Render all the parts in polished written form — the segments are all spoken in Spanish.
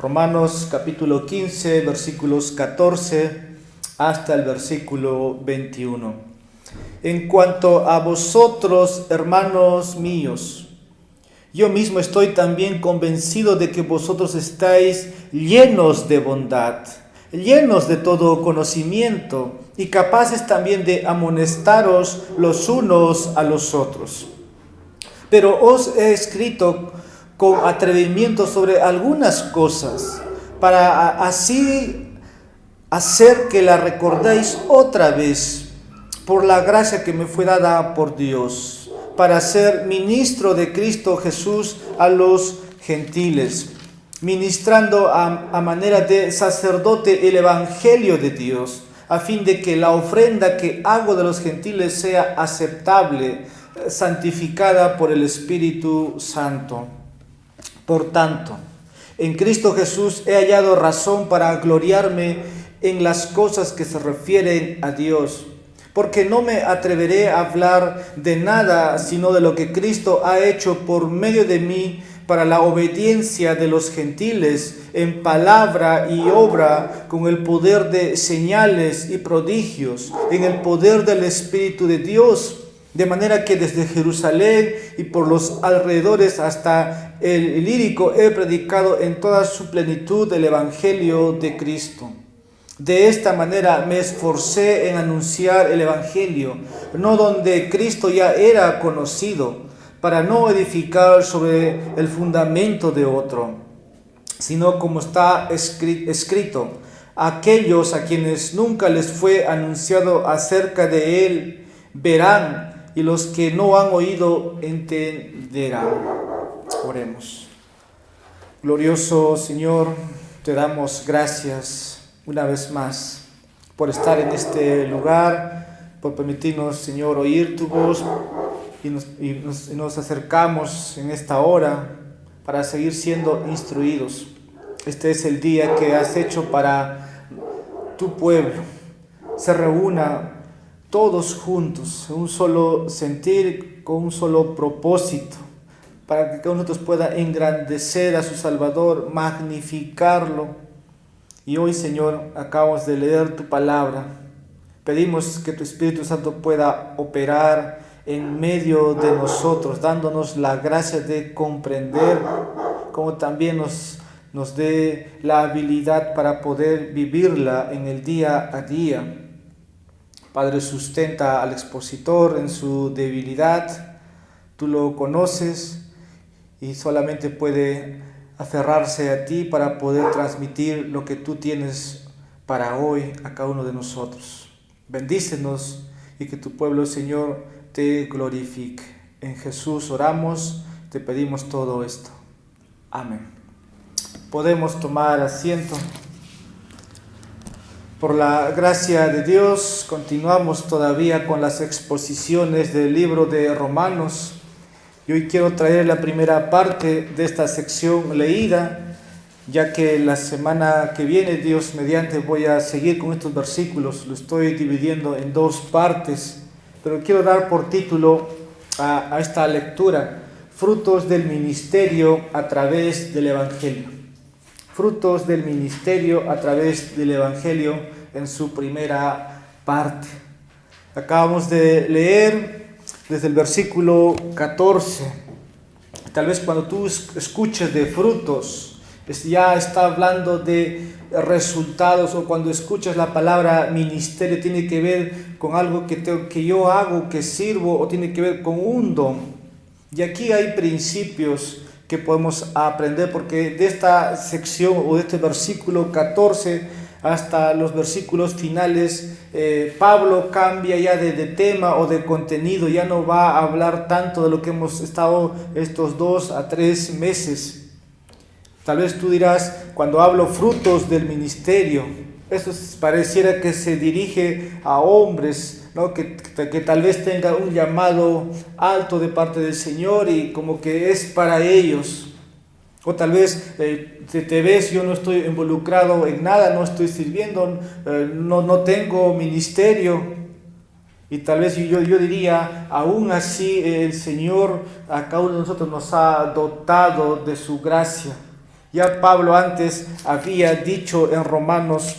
Romanos capítulo 15, versículos 14 hasta el versículo 21. En cuanto a vosotros, hermanos míos, yo mismo estoy también convencido de que vosotros estáis llenos de bondad, llenos de todo conocimiento y capaces también de amonestaros los unos a los otros. Pero os he escrito con atrevimiento sobre algunas cosas, para así hacer que la recordéis otra vez, por la gracia que me fue dada por Dios, para ser ministro de Cristo Jesús a los gentiles, ministrando a manera de sacerdote el Evangelio de Dios, a fin de que la ofrenda que hago de los gentiles sea aceptable, santificada por el Espíritu Santo. Por tanto, en Cristo Jesús he hallado razón para gloriarme en las cosas que se refieren a Dios, porque no me atreveré a hablar de nada sino de lo que Cristo ha hecho por medio de mí para la obediencia de los gentiles en palabra y obra, con el poder de señales y prodigios, en el poder del Espíritu de Dios, de manera que desde Jerusalén y por los alrededores hasta el Ilírico he predicado en toda su plenitud el Evangelio de Cristo. De esta manera me esforcé en anunciar el Evangelio, no donde Cristo ya era conocido, para no edificar sobre el fundamento de otro, sino como está escrito, aquellos a quienes nunca les fue anunciado acerca de él verán, y los que no han oído entenderán. Oremos. Glorioso Señor, te damos gracias una vez más por estar en este lugar, por permitirnos, Señor, oír tu voz, y nos acercamos en esta hora para seguir siendo instruidos. Este es el día que has hecho para tu pueblo. Se reúna todos juntos, en un solo sentir, con un solo propósito, para que cada uno de nosotros pueda engrandecer a su Salvador, magnificarlo. Y hoy, Señor, acabamos de leer tu palabra. Pedimos que tu Espíritu Santo pueda operar en medio de nosotros, dándonos la gracia de comprender, como también nos dé la habilidad para poder vivirla en el día a día. Padre, sustenta al expositor en su debilidad. Tú lo conoces y solamente puede aferrarse a ti para poder transmitir lo que tú tienes para hoy a cada uno de nosotros. Bendícenos y que tu pueblo, Señor, te glorifique. En Jesús oramos, te pedimos todo esto. Amén. Podemos tomar asiento. Por la gracia de Dios, continuamos todavía con las exposiciones del libro de Romanos. Y hoy quiero traer la primera parte de esta sección leída, ya que la semana que viene, Dios mediante, voy a seguir con estos versículos. Lo estoy dividiendo en dos partes, pero quiero dar por título a esta lectura: Frutos del ministerio a través del Evangelio. Frutos del ministerio a través del Evangelio, en su primera parte. Acabamos de leer desde el versículo 14. Tal vez cuando tú escuches de frutos, ya está hablando de resultados, o cuando escuchas la palabra ministerio tiene que ver con algo que yo hago, que sirvo, o tiene que ver con un don. Y aquí hay principios que podemos aprender, porque de esta sección o de este versículo 14 hasta los versículos finales, Pablo cambia ya de tema o de contenido. Ya no va a hablar tanto de lo que hemos estado estos 2 a 3 meses. Tal vez tú dirás, cuando hablo frutos del ministerio, eso pareciera que se dirige a hombres, ¿no? que tal vez tengan un llamado alto de parte del Señor y como que es para ellos. O tal vez te ves, yo no estoy involucrado en nada, no estoy sirviendo, no tengo ministerio. Y tal vez yo diría, aún así el Señor a cada uno de nosotros nos ha dotado de su gracia. Ya Pablo antes había dicho en Romanos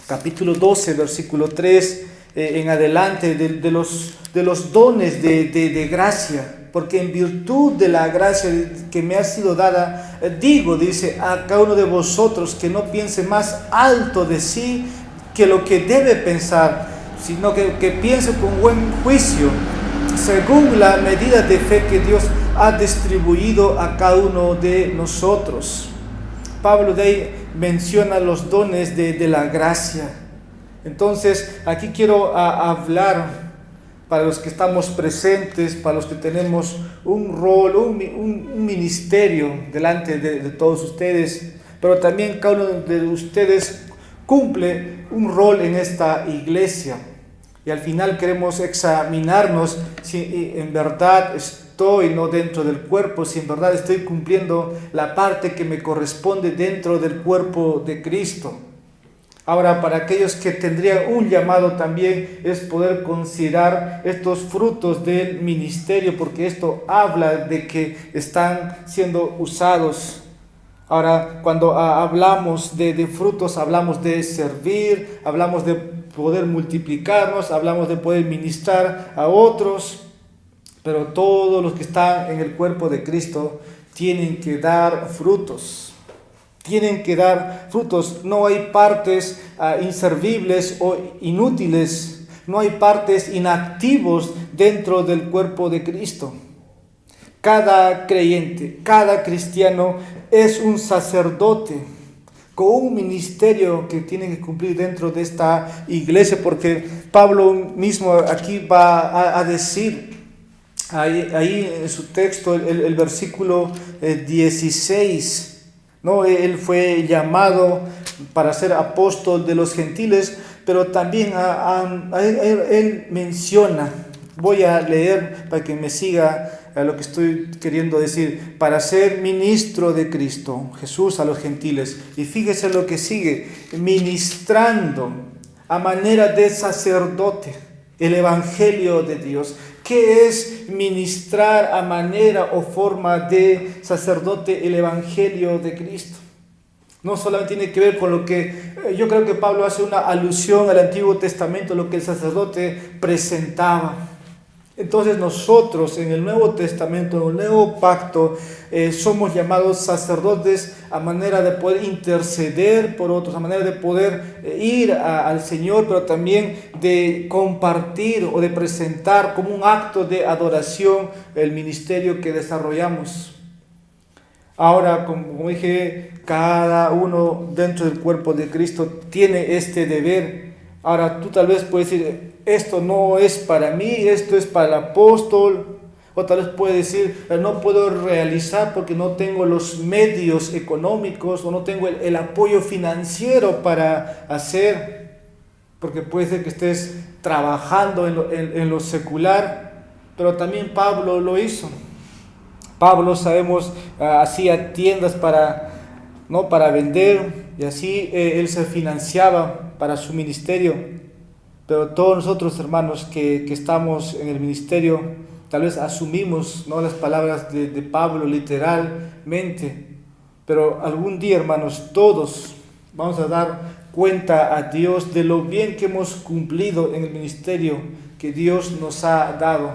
capítulo 12, versículo 3, en adelante, de los dones de gracia, porque en virtud de la gracia que me ha sido dada, digo, dice, a cada uno de vosotros que no piense más alto de sí que lo que debe pensar, sino que piense con buen juicio, según la medida de fe que Dios ha distribuido a cada uno de nosotros. Pablo de ahí menciona los dones de la gracia. Entonces, aquí quiero hablar para los que estamos presentes, para los que tenemos un rol, un ministerio delante de todos ustedes, pero también cada uno de ustedes cumple un rol en esta iglesia. Y al final queremos examinarnos si en verdad estoy no dentro del cuerpo, si en verdad estoy cumpliendo la parte que me corresponde dentro del cuerpo de Cristo. Ahora, para aquellos que tendrían un llamado también es poder considerar estos frutos del ministerio, porque esto habla de que están siendo usados. Ahora, cuando hablamos de frutos, hablamos de servir, hablamos de poder multiplicarnos, hablamos de poder ministrar a otros, pero todos los que están en el cuerpo de Cristo tienen que dar frutos. Tienen que dar frutos. No hay partes inservibles o inútiles. No hay partes inactivos dentro del cuerpo de Cristo. Cada creyente, cada cristiano es un sacerdote con un ministerio que tiene que cumplir dentro de esta iglesia, porque Pablo mismo aquí va a decir, ahí en su texto, el versículo 16, ¿no? Él fue llamado para ser apóstol de los gentiles, pero también él menciona, voy a leer para que me siga a lo que estoy queriendo decir, para ser ministro de Cristo Jesús a los gentiles. Y fíjese lo que sigue, ministrando a manera de sacerdote el evangelio de Dios. ¿Qué es ministrar a manera o forma de sacerdote el evangelio de Cristo? No solamente tiene que ver con lo que, yo creo que Pablo hace una alusión al Antiguo Testamento, lo que el sacerdote presentaba. Entonces nosotros en el Nuevo Testamento, en el Nuevo Pacto, somos llamados sacerdotes a manera de poder interceder por otros, a manera de poder ir al Señor, pero también de compartir o de presentar como un acto de adoración el ministerio que desarrollamos. Ahora, como dije, cada uno dentro del cuerpo de Cristo tiene este deber. Ahora tú tal vez puedes decir, esto no es para mí, esto es para el apóstol. O tal vez puedes decir, no puedo realizar porque no tengo los medios económicos o no tengo el apoyo financiero para hacer. Porque puede ser que estés trabajando en lo secular, pero también Pablo lo hizo. Pablo, sabemos, hacía tiendas para vender y así él se financiaba para su ministerio. Pero todos nosotros, hermanos, que estamos en el ministerio, tal vez asumimos, ¿no?, las palabras de Pablo literalmente. Pero algún día, hermanos, todos vamos a dar cuenta a Dios de lo bien que hemos cumplido en el ministerio que Dios nos ha dado.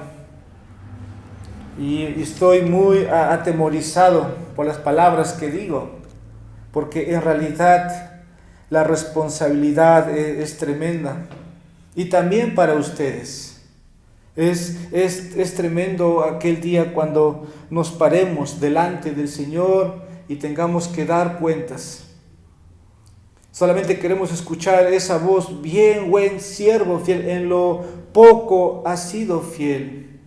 Y estoy muy atemorizado por las palabras que digo, porque en realidad la responsabilidad es tremenda. Y también para ustedes. Es tremendo aquel día cuando nos paremos delante del Señor y tengamos que dar cuentas. Solamente queremos escuchar esa voz, bien, buen siervo fiel, en lo poco has sido fiel.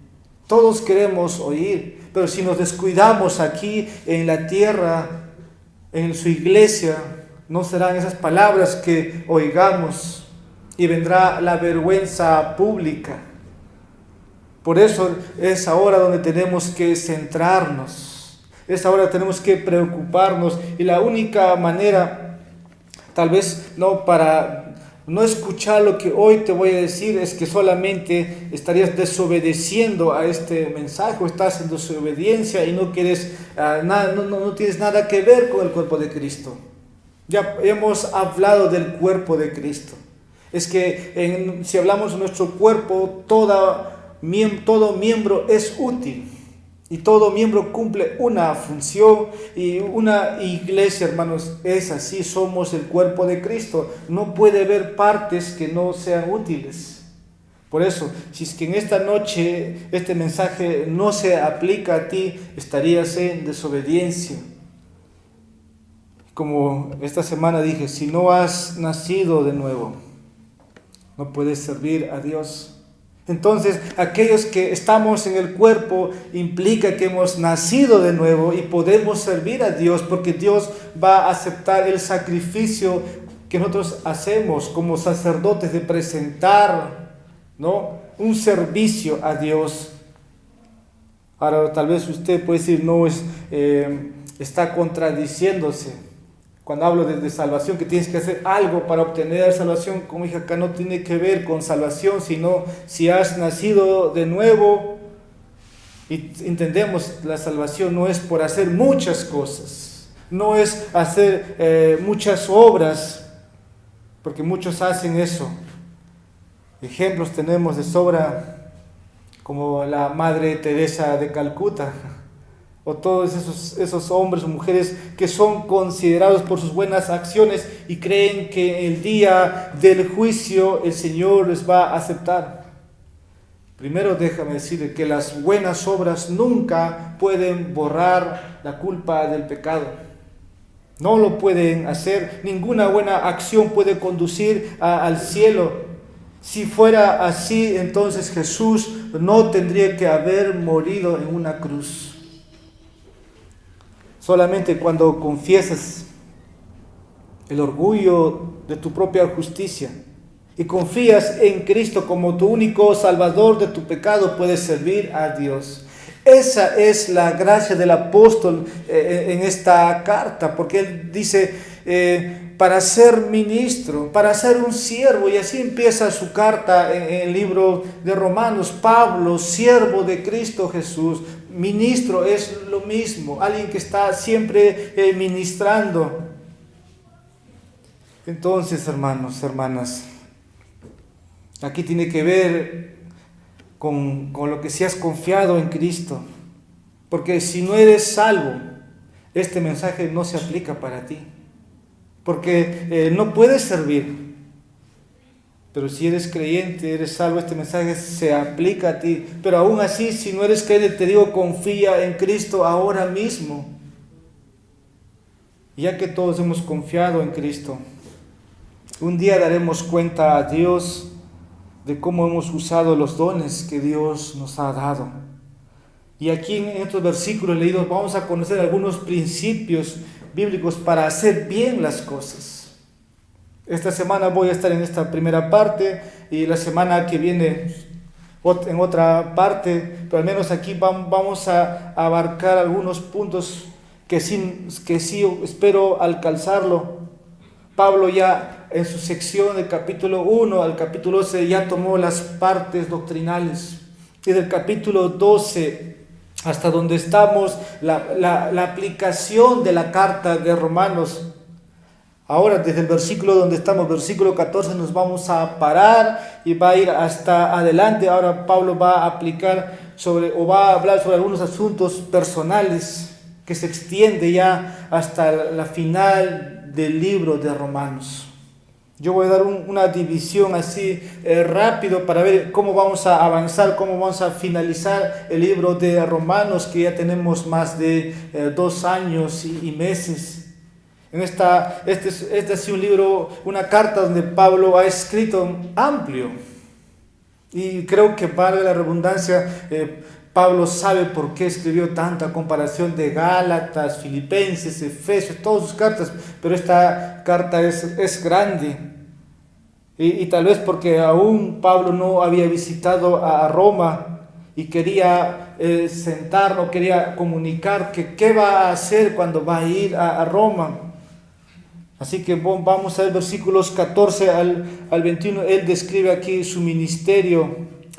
Todos queremos oír, pero si nos descuidamos aquí en la tierra, en su iglesia, no serán esas palabras que oigamos y vendrá la vergüenza pública. Por eso es ahora donde tenemos que centrarnos, es ahora tenemos que preocuparnos, y la única manera, tal vez no para No escuchar lo que hoy te voy a decir es que solamente estarías desobedeciendo a este mensaje, o estás en desobediencia y no quieres no tienes nada que ver con el cuerpo de Cristo. Ya hemos hablado del cuerpo de Cristo. Es que si hablamos de nuestro cuerpo, todo miembro es útil. Y todo miembro cumple una función, y una iglesia, hermanos, es así, somos el cuerpo de Cristo. No puede haber partes que no sean útiles. Por eso, si es que en esta noche este mensaje no se aplica a ti, estarías en desobediencia. Como esta semana dije, si no has nacido de nuevo, no puedes servir a Dios. Entonces, aquellos que estamos en el cuerpo implica que hemos nacido de nuevo y podemos servir a Dios, porque Dios va a aceptar el sacrificio que nosotros hacemos como sacerdotes de presentar, ¿no?, un servicio a Dios. Ahora, tal vez usted puede decir, está contradiciéndose. Cuando hablo de salvación, que tienes que hacer algo para obtener salvación, como dije acá, no tiene que ver con salvación, sino si has nacido de nuevo. Y entendemos, la salvación no es por hacer muchas cosas, no es hacer muchas obras, porque muchos hacen eso. Ejemplos tenemos de sobra, como la Madre Teresa de Calcuta, o todos esos hombres o mujeres que son considerados por sus buenas acciones y creen que el día del juicio el Señor les va a aceptar. Primero déjame decirle que las buenas obras nunca pueden borrar la culpa del pecado. No lo pueden hacer. Ninguna buena acción puede conducir al cielo. Si fuera así, entonces Jesús no tendría que haber morido en una cruz. Solamente cuando confiesas el orgullo de tu propia justicia y confías en Cristo como tu único salvador de tu pecado, puedes servir a Dios. Esa es la gracia del apóstol en esta carta, porque él dice para ser ministro, para ser un siervo, y así empieza su carta en el libro de Romanos. Pablo, siervo de Cristo Jesús. Ministro es lo mismo, alguien que está siempre ministrando. Entonces, hermanos, hermanas, aquí tiene que ver con lo que si has confiado en Cristo. Porque si no eres salvo, este mensaje no se aplica para ti. Porque no puedes servir. Pero si eres creyente, eres salvo, este mensaje se aplica a ti. Pero aún así, si no eres creyente, te digo, confía en Cristo ahora mismo. Ya que todos hemos confiado en Cristo, un día daremos cuenta a Dios de cómo hemos usado los dones que Dios nos ha dado. Y aquí en estos versículos leídos vamos a conocer algunos principios bíblicos para hacer bien las cosas. Esta semana voy a estar en esta primera parte y la semana que viene en otra parte, pero al menos aquí vamos a abarcar algunos puntos que sí espero alcanzarlo. Pablo ya en su sección del capítulo 1 al capítulo 12 ya tomó las partes doctrinales, y del capítulo 12 hasta donde estamos, la aplicación de la carta de Romanos. Ahora, desde el versículo donde estamos, versículo 14, nos vamos a parar y va a ir hasta adelante. Ahora Pablo va a aplicar va a hablar sobre algunos asuntos personales que se extiende ya hasta la final del libro de Romanos. Yo voy a dar una división así rápido para ver cómo vamos a avanzar, cómo vamos a finalizar el libro de Romanos, que ya tenemos más de 2 años y meses. Este ha sido un libro, una carta donde Pablo ha escrito amplio. Y creo que, valga la redundancia, Pablo sabe por qué escribió tanta comparación de Gálatas, Filipenses, Efesios, todas sus cartas, pero esta carta es grande. Y tal vez porque aún Pablo no había visitado a Roma y quería quería comunicar que qué va a hacer cuando va a ir a Roma. Así que vamos a ver versículos 14 al 21. Él describe aquí su ministerio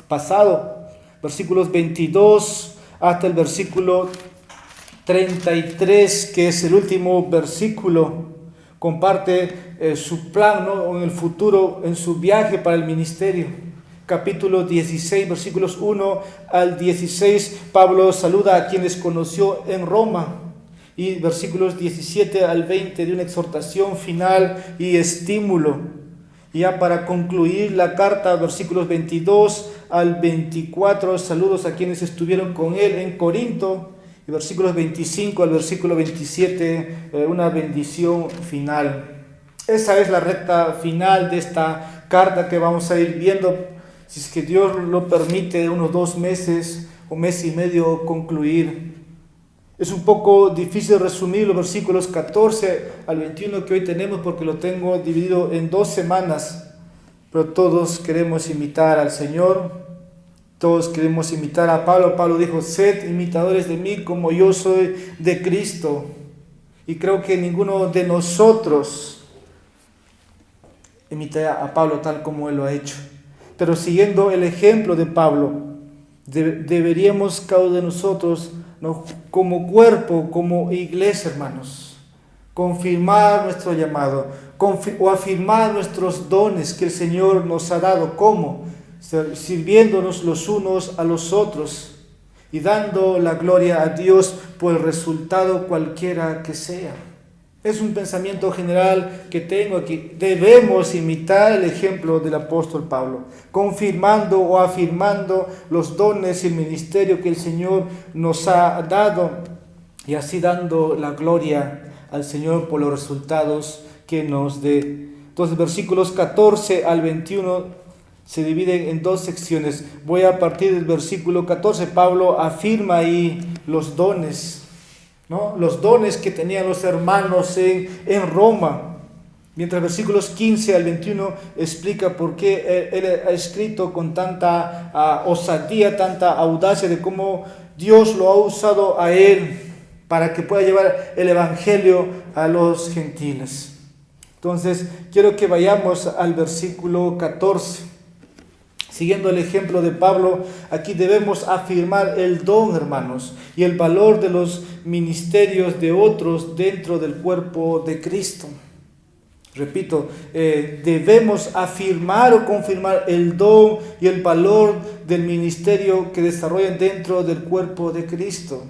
pasado. Versículos 22 hasta el versículo 33, que es el último versículo. Comparte su plan, ¿no?, en el futuro, en su viaje para el ministerio. Capítulo 16, versículos 1 al 16, Pablo saluda a quienes conoció en Roma. Y versículos 17 al 20 de una exhortación final y estímulo. Y ya para concluir la carta, versículos 22 al 24, saludos a quienes estuvieron con él en Corinto. Y versículos 25 al versículo 27, una bendición final. Esa es la recta final de esta carta que vamos a ir viendo, si es que Dios lo permite, de unos 2 meses o mes y medio concluir. Es un poco difícil resumir los versículos 14 al 21 que hoy tenemos, porque lo tengo dividido en 2 semanas, pero todos queremos imitar al Señor, todos queremos imitar a Pablo. Pablo dijo: sed imitadores de mí como yo soy de Cristo. Y creo que ninguno de nosotros imita a Pablo tal como él lo ha hecho. Pero siguiendo el ejemplo de Pablo, deberíamos cada uno de nosotros, ¿no?, como cuerpo, como iglesia, hermanos, confirmar nuestro llamado, o afirmar nuestros dones que el Señor nos ha dado. ¿Cómo? Sirviéndonos los unos a los otros y dando la gloria a Dios por el resultado cualquiera que sea. Es un pensamiento general que tengo aquí. Debemos imitar el ejemplo del apóstol Pablo, confirmando o afirmando los dones y el ministerio que el Señor nos ha dado, y así dando la gloria al Señor por los resultados que nos dé. Entonces, versículos 14 al 21 se dividen en 2 secciones. Voy a partir del versículo 14. Pablo afirma ahí los dones, ¿no?, los dones que tenían los hermanos en Roma. Mientras versículos 15 al 21 explica por qué él ha escrito con tanta osadía, tanta audacia, de cómo Dios lo ha usado a él para que pueda llevar el evangelio a los gentiles. Entonces, quiero que vayamos al versículo 14. Siguiendo el ejemplo de Pablo, aquí debemos afirmar el don, hermanos, y el valor de los ministerios de otros dentro del cuerpo de Cristo. Repito, debemos afirmar o confirmar el don y el valor del ministerio que desarrollan dentro del cuerpo de Cristo.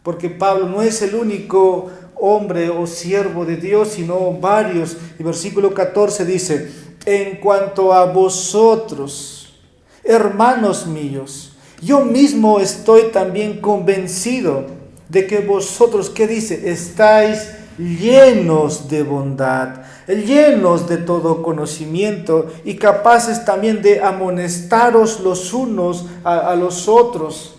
Porque Pablo no es el único hombre o siervo de Dios, sino varios. Y versículo 14 dice: en cuanto a vosotros, hermanos míos, yo mismo estoy también convencido de que vosotros, ¿qué dice?, estáis llenos de bondad, llenos de todo conocimiento y capaces también de amonestaros los unos a los otros.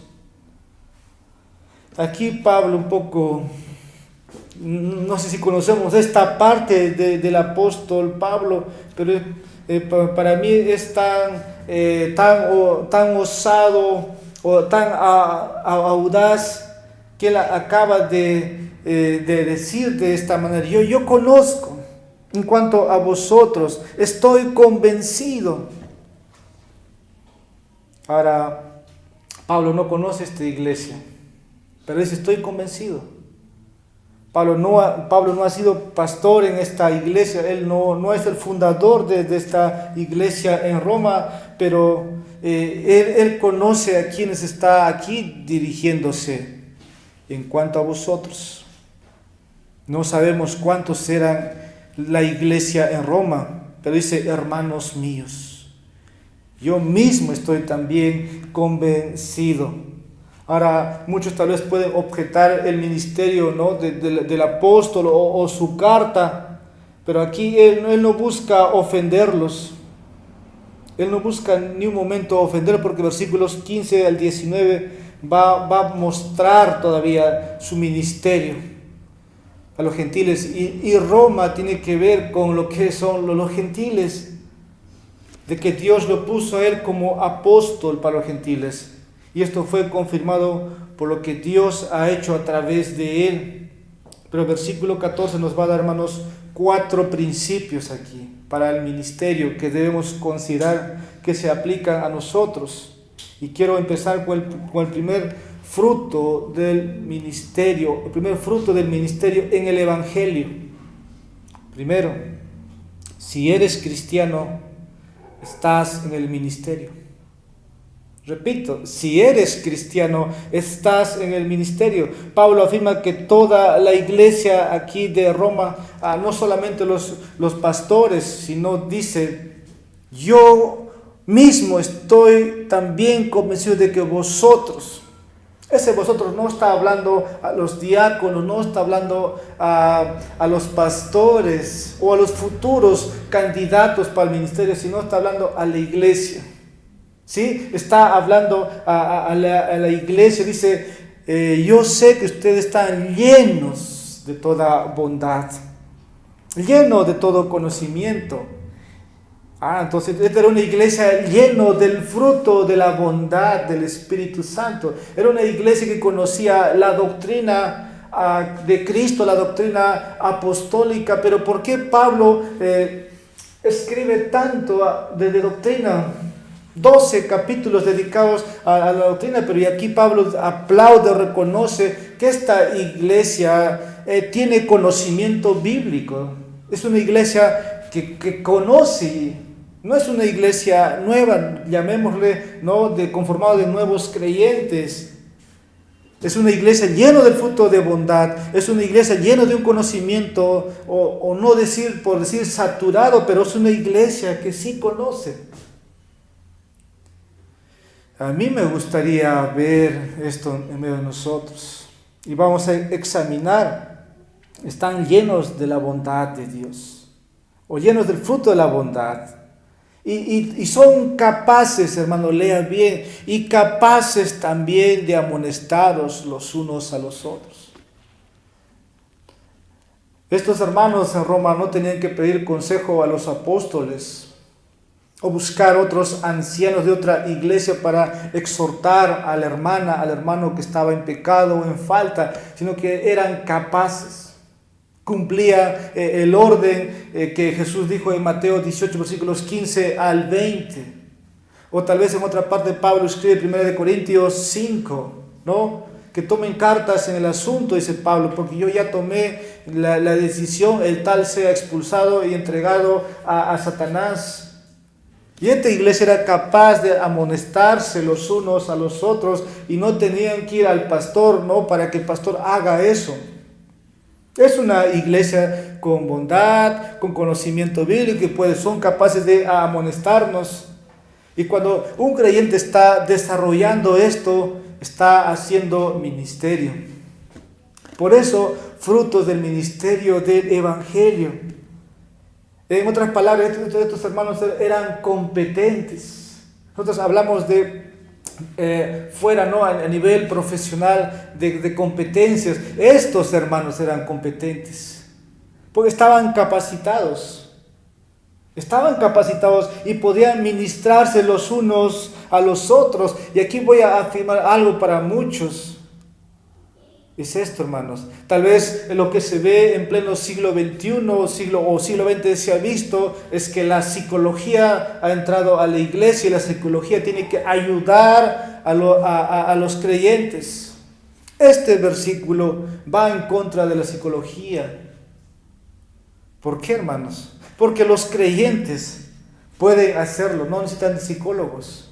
Aquí Pablo un poco, no sé si conocemos esta parte del apóstol Pablo, pero para mí es tan osado o tan audaz, que él acaba de decir de esta manera: yo conozco, en cuanto a vosotros, estoy convencido. Ahora, Pablo no conoce esta iglesia, pero dice: estoy convencido. Pablo no ha sido pastor en esta iglesia, él no es el fundador de esta iglesia en Roma, pero él conoce a quienes está aquí dirigiéndose. En cuanto a vosotros, no sabemos cuántos eran la iglesia en Roma, pero dice: hermanos míos, yo mismo estoy también convencido. Ahora, muchos tal vez pueden objetar el ministerio, ¿no?, del apóstol o su carta, pero aquí él no busca ofenderlos. Él no busca ni un momento ofender, porque versículos 15 al 19 va a mostrar todavía su ministerio a los gentiles. Y Roma tiene que ver con lo que son los gentiles, de que Dios lo puso a él como apóstol para los gentiles. Y esto fue confirmado por lo que Dios ha hecho a través de él. Pero el versículo 14 nos va a dar, hermanos, 4 principios aquí para el ministerio que debemos considerar que se aplican a nosotros. Y quiero empezar con el primer fruto del ministerio, el primer fruto del ministerio en el Evangelio. Primero, si eres cristiano, estás en el ministerio. Repito, si eres cristiano, estás en el ministerio. Pablo afirma que toda la iglesia aquí de Roma, no solamente los pastores, sino dice, yo mismo estoy también convencido de que vosotros, ese vosotros no está hablando a los diáconos, no está hablando a los pastores o a los futuros candidatos para el ministerio, sino está hablando a la iglesia. ¿Sí? Está hablando a la iglesia, dice, yo sé que ustedes están llenos de toda bondad, llenos de todo conocimiento. Entonces esta era una iglesia llena del fruto de la bondad del Espíritu Santo. Era una iglesia que conocía la doctrina de Cristo, la doctrina apostólica. Pero ¿por qué Pablo escribe tanto de doctrina? 12 capítulos dedicados a la doctrina, pero y aquí Pablo aplaude, reconoce que esta iglesia tiene conocimiento bíblico. Es una iglesia que conoce, no es una iglesia nueva, llamémosle, ¿no? Conformado de nuevos creyentes. Es una iglesia llena del fruto de bondad, es una iglesia llena de un conocimiento, o no decir por decir saturado, pero es una iglesia que sí conoce. A mí me gustaría ver esto en medio de nosotros y vamos a examinar, están llenos de la bondad de Dios o llenos del fruto de la bondad y son capaces, hermano, lea bien, y capaces también de amonestaros los unos a los otros. Estos hermanos en Roma no tenían que pedir consejo a los apóstoles o buscar otros ancianos de otra iglesia para exhortar a la hermana, al hermano que estaba en pecado o en falta, sino que eran capaces. Cumplía el orden que Jesús dijo en Mateo 18, versículos 15 al 20. O tal vez en otra parte Pablo escribe en 1 Corintios 5, ¿no? Que tomen cartas en el asunto, dice Pablo, porque yo ya tomé la decisión, el tal sea expulsado y entregado a Satanás. Y esta iglesia era capaz de amonestarse los unos a los otros y no tenían que ir al pastor, ¿no? Para que el pastor haga eso. Es una iglesia con bondad, con conocimiento bíblico, y son capaces de amonestarnos. Y cuando un creyente está desarrollando esto, está haciendo ministerio. Por eso, frutos del ministerio del Evangelio. En otras palabras, estos hermanos eran competentes. Nosotros hablamos de fuera, ¿no? A nivel profesional de competencias. Estos hermanos eran competentes porque estaban capacitados y podían ministrarse los unos a los otros. Y aquí voy a afirmar algo para muchos. Es esto, hermanos. Tal vez lo que se ve en pleno siglo XXI o siglo XX se ha visto es que la psicología ha entrado a la iglesia y la psicología tiene que ayudar a los creyentes. Este versículo va en contra de la psicología. ¿Por qué, hermanos? Porque los creyentes pueden hacerlo, no necesitan de psicólogos.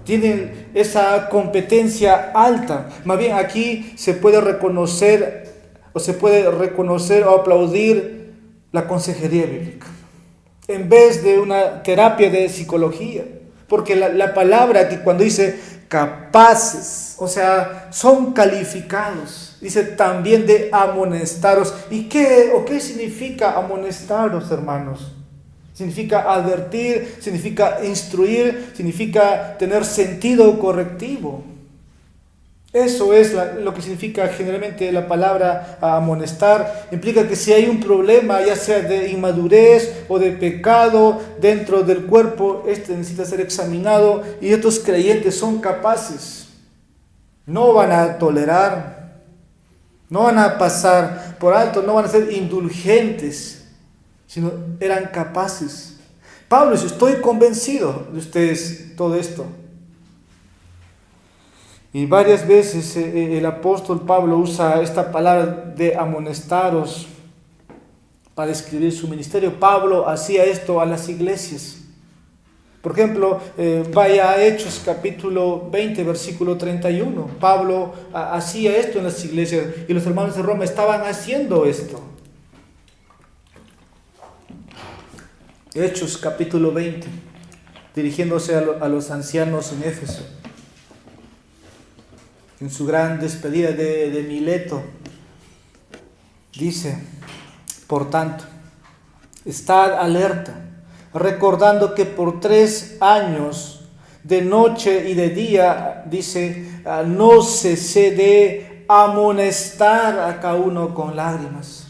Tienen esa competencia alta. Más bien aquí se puede reconocer o aplaudir la consejería bíblica en vez de una terapia de psicología. Porque la palabra que cuando dice capaces, o sea, son calificados, dice también de amonestaros. ¿Y qué significa amonestaros, hermanos? Significa advertir, significa instruir, significa tener sentido correctivo. Eso es lo que significa generalmente la palabra amonestar. Implica que si hay un problema, ya sea de inmadurez o de pecado dentro del cuerpo, este necesita ser examinado y estos creyentes son capaces. No van a tolerar. No van a pasar por alto, no van a ser indulgentes, sino eran capaces. Pablo dice, estoy convencido de ustedes todo esto. Y varias veces el apóstol Pablo usa esta palabra de amonestaros para describir su ministerio. Pablo hacía esto a las iglesias. Por ejemplo, vaya a Hechos capítulo 20, versículo 31. Pablo hacía esto en las iglesias y los hermanos de Roma estaban haciendo esto. Hechos capítulo 20, dirigiéndose a los ancianos en Éfeso. En su gran despedida de Mileto, dice, por tanto, estad alerta, recordando que por 3 años, de noche y de día, dice, no cesé de amonestar a cada uno con lágrimas.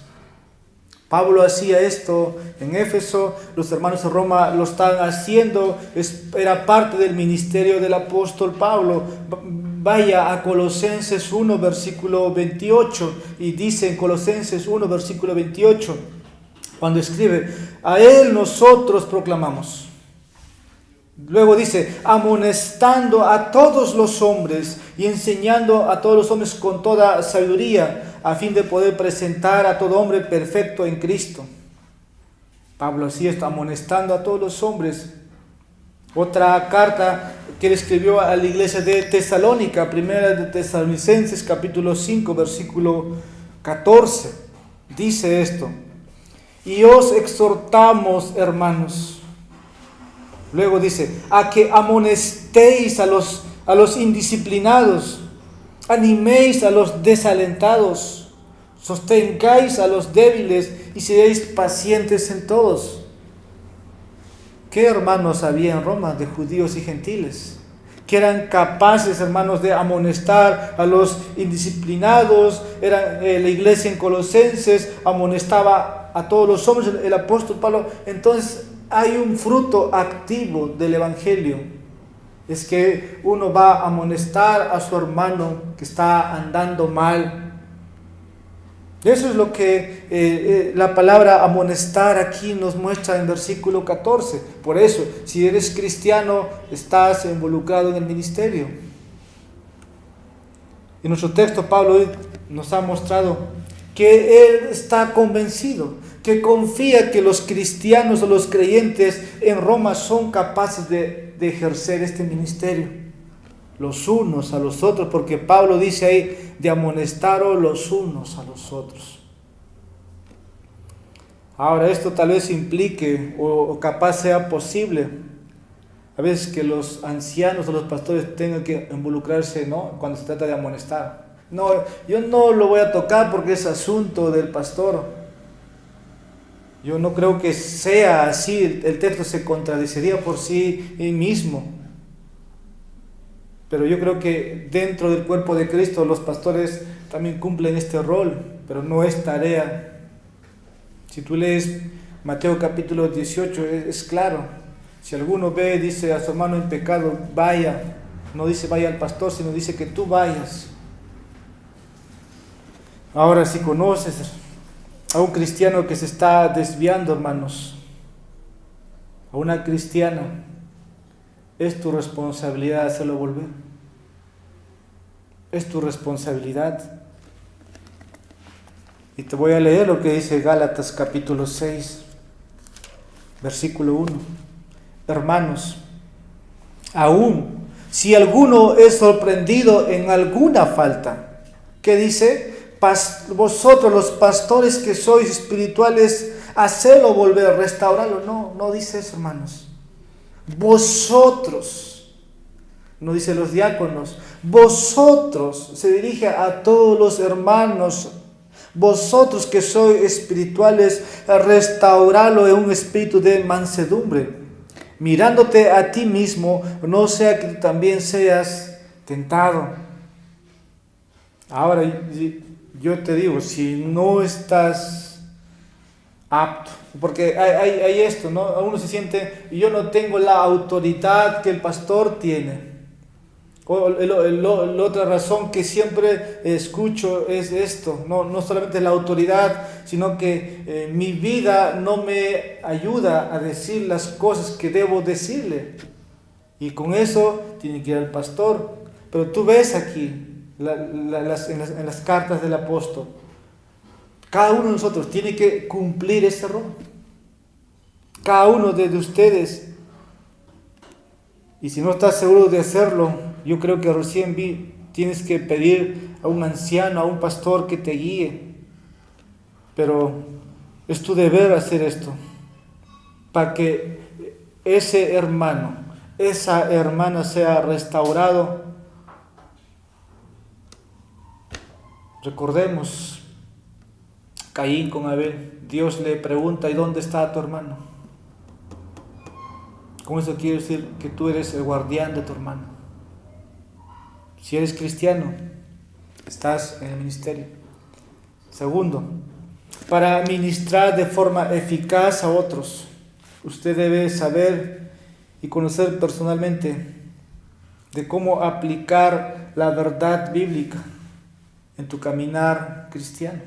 Pablo hacía esto en Éfeso, los hermanos de Roma lo estaban haciendo, era parte del ministerio del apóstol Pablo. Vaya a Colosenses 1, versículo 28, y dice en Colosenses 1, versículo 28, cuando escribe, a Él nosotros proclamamos. Luego dice, amonestando a todos los hombres y enseñando a todos los hombres con toda sabiduría, a fin de poder presentar a todo hombre perfecto en Cristo. Pablo así está amonestando a todos los hombres. Otra carta que él escribió a la iglesia de Tesalónica, primera de Tesalonicenses, capítulo 5, versículo 14, dice esto, y os exhortamos, hermanos. Luego dice, a que amonestéis a los indisciplinados, animéis a los desalentados, sostengáis a los débiles y seréis pacientes en todos. ¿Qué hermanos había en Roma de judíos y gentiles? Que eran capaces, hermanos, de amonestar a los indisciplinados. La iglesia en Colosenses amonestaba a todos los hombres, el apóstol Pablo. Entonces hay un fruto activo del evangelio. Es que uno va a amonestar a su hermano que está andando mal. Eso es lo que la palabra amonestar aquí nos muestra en versículo 14. Por eso, si eres cristiano, estás involucrado en el ministerio. En nuestro texto, Pablo nos ha mostrado que él está convencido, que confía que los cristianos o los creyentes en Roma son capaces de ejercer este ministerio. Los unos a los otros, porque Pablo dice ahí de amonestaros los unos a los otros. Ahora esto tal vez implique o capaz sea posible a veces que los ancianos o los pastores tengan que involucrarse, ¿no?, cuando se trata de amonestar. No, yo no lo voy a tocar porque es asunto del pastor. Yo no creo que sea así, el texto se contradeciría por sí mismo. Pero yo creo que dentro del cuerpo de Cristo los pastores también cumplen este rol, pero no es tarea. Si tú lees Mateo capítulo 18, es claro. Si alguno ve, dice a su hermano en pecado, vaya. No dice vaya al pastor, sino dice que tú vayas. Ahora, si conoces a un cristiano que se está desviando, hermanos, a una cristiana, es tu responsabilidad hacerlo volver. Es tu responsabilidad. Y te voy a leer lo que dice Gálatas capítulo 6, versículo 1. Hermanos, aún si alguno es sorprendido en alguna falta, ¿qué dice? Vosotros los pastores que sois espirituales, hacedlo volver, restaurarlo. No dice eso, hermanos. Vosotros, no dice los diáconos, vosotros, se dirige a todos los hermanos, vosotros que sois espirituales, restaurarlo en un espíritu de mansedumbre, mirándote a ti mismo, no sea que también seas tentado. Ahora yo te digo, si no estás apto, porque hay esto, ¿no? Uno se siente, yo no tengo la autoridad que el pastor tiene. La otra razón que siempre escucho es esto, no solamente la autoridad, sino que mi vida no me ayuda a decir las cosas que debo decirle. Y con eso tiene que ir al pastor. Pero tú ves aquí, en las cartas del apóstol, cada uno de nosotros tiene que cumplir ese rol. Cada uno de ustedes. Y si no estás seguro de hacerlo, yo creo que recién tienes que pedir a un anciano, a un pastor que te guíe. Pero es tu deber hacer esto, para que ese hermano, esa hermana sea restaurado. Recordemos, Caín con Abel, Dios le pregunta: ¿y dónde está tu hermano? Con eso quiero decir que tú eres el guardián de tu hermano. Si eres cristiano, estás en el ministerio. Segundo, para ministrar de forma eficaz a otros, usted debe saber y conocer personalmente de cómo aplicar la verdad bíblica en tu caminar cristiano.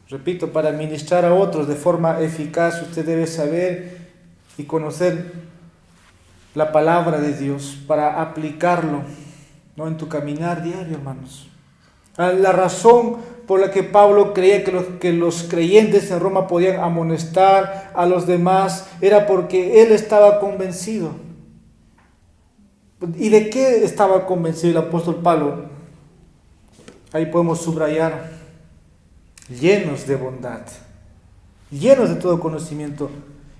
Repito, para ministrar a otros de forma eficaz, usted debe saber y conocer la palabra de Dios para aplicarlo, ¿no?, en tu caminar diario, hermanos. La razón por la que Pablo creía que los creyentes en Roma podían amonestar a los demás era porque él estaba convencido. ¿Y de qué estaba convencido el apóstol Pablo? Ahí podemos subrayar: llenos de bondad, llenos de todo conocimiento.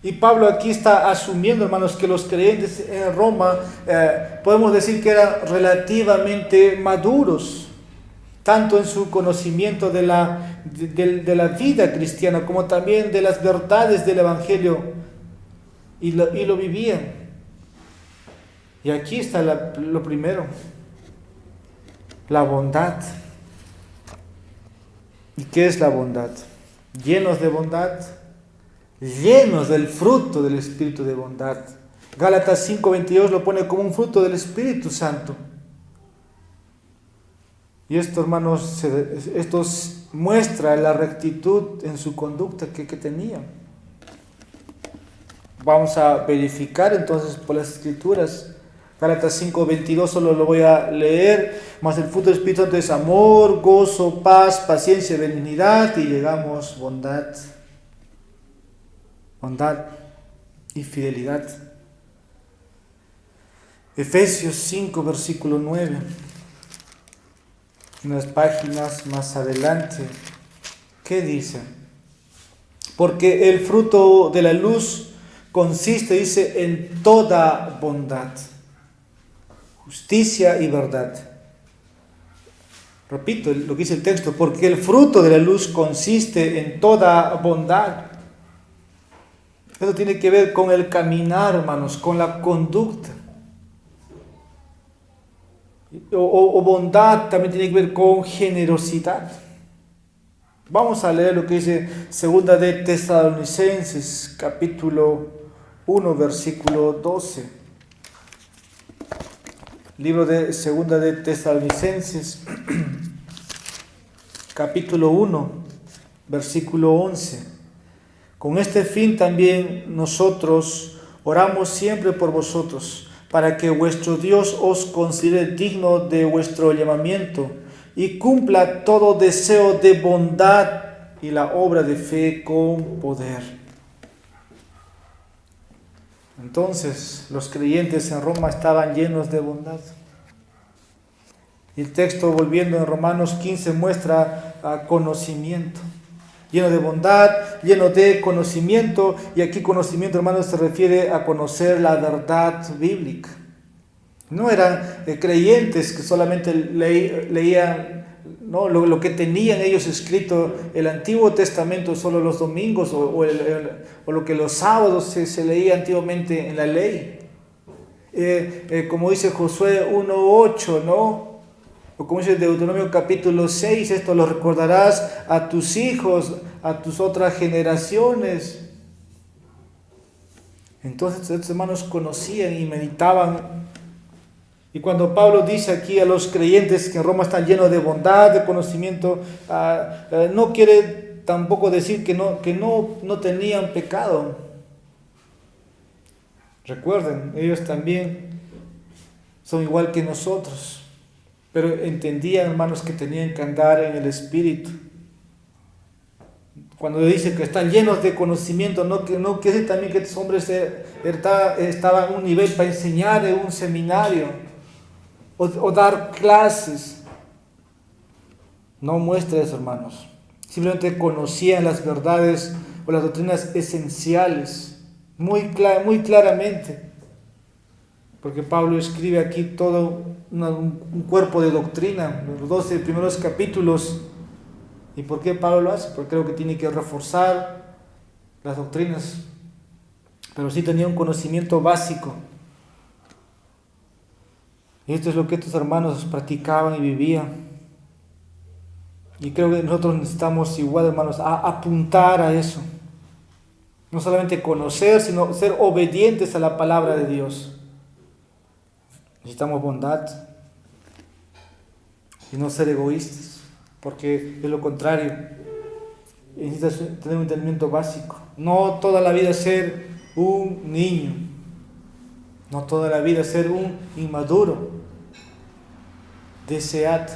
Y Pablo aquí está asumiendo, hermanos, que los creyentes en Roma podemos decir que eran relativamente maduros, tanto en su conocimiento de la vida cristiana como también de las verdades del Evangelio, y lo vivían. Y aquí está lo primero: la bondad. ¿Y qué es la bondad? Llenos de bondad, llenos del fruto del Espíritu de bondad. Gálatas 5:22 lo pone como un fruto del Espíritu Santo. Y esto, hermanos, esto muestra la rectitud en su conducta que tenían. Vamos a verificar entonces por las Escrituras. Gálatas 5:22 solo lo voy a leer. Mas el fruto del Espíritu Santo es amor, gozo, paz, paciencia, benignidad, y llegamos bondad y fidelidad. Efesios 5, versículo 9. Unas páginas más adelante, ¿qué dice? Porque el fruto de la luz consiste, dice, en toda bondad, justicia y verdad. Repito lo que dice el texto: porque el fruto de la luz consiste en toda bondad. Eso tiene que ver con el caminar, hermanos, con la conducta. O bondad también tiene que ver con generosidad. Vamos a leer lo que dice Segunda de Tesalonicenses, capítulo 1, versículo 12. Libro de Segunda de Tesalonicenses, capítulo 1, versículo 11. Con este fin también nosotros oramos siempre por vosotros, para que vuestro Dios os considere digno de vuestro llamamiento y cumpla todo deseo de bondad y la obra de fe con poder. Entonces, los creyentes en Roma estaban llenos de bondad. Y el texto, volviendo en Romanos 15, muestra conocimiento. Lleno de bondad, lleno de conocimiento. Y aquí conocimiento, hermanos, se refiere a conocer la verdad bíblica. No eran creyentes que solamente leían, ¿no?, lo que tenían ellos escrito el Antiguo Testamento solo los domingos o lo que los sábados se leía antiguamente en la ley. Como dice Josué 1:8, ¿no? O como dice Deuteronomio capítulo 6, esto lo recordarás a tus hijos, a tus otras generaciones. Entonces estos hermanos conocían y meditaban Y cuando Pablo dice aquí a los creyentes que en Roma están llenos de bondad, de conocimiento, no quiere tampoco decir que no tenían pecado. Recuerden, ellos también son igual que nosotros, pero entendían, hermanos, que tenían que andar en el Espíritu. Cuando dice que están llenos de conocimiento, no quiere decir también que estos hombres estaban en un nivel para enseñar en un seminario o dar clases. No muestra eso, hermanos. Simplemente conocían las verdades o las doctrinas esenciales muy claramente. Porque Pablo escribe aquí todo un cuerpo de doctrina, los 12 primeros capítulos. ¿Y por qué Pablo lo hace? Porque creo que tiene que reforzar las doctrinas. Pero sí tenía un conocimiento básico. Y esto es lo que estos hermanos practicaban y vivían. Y creo que nosotros necesitamos igual, hermanos, apuntar a eso. No solamente conocer, sino ser obedientes a la palabra de Dios. Necesitamos bondad y no ser egoístas, porque es lo contrario. Necesitas tener un entendimiento básico. No toda la vida ser un niño, no toda la vida ser un inmaduro. Desead,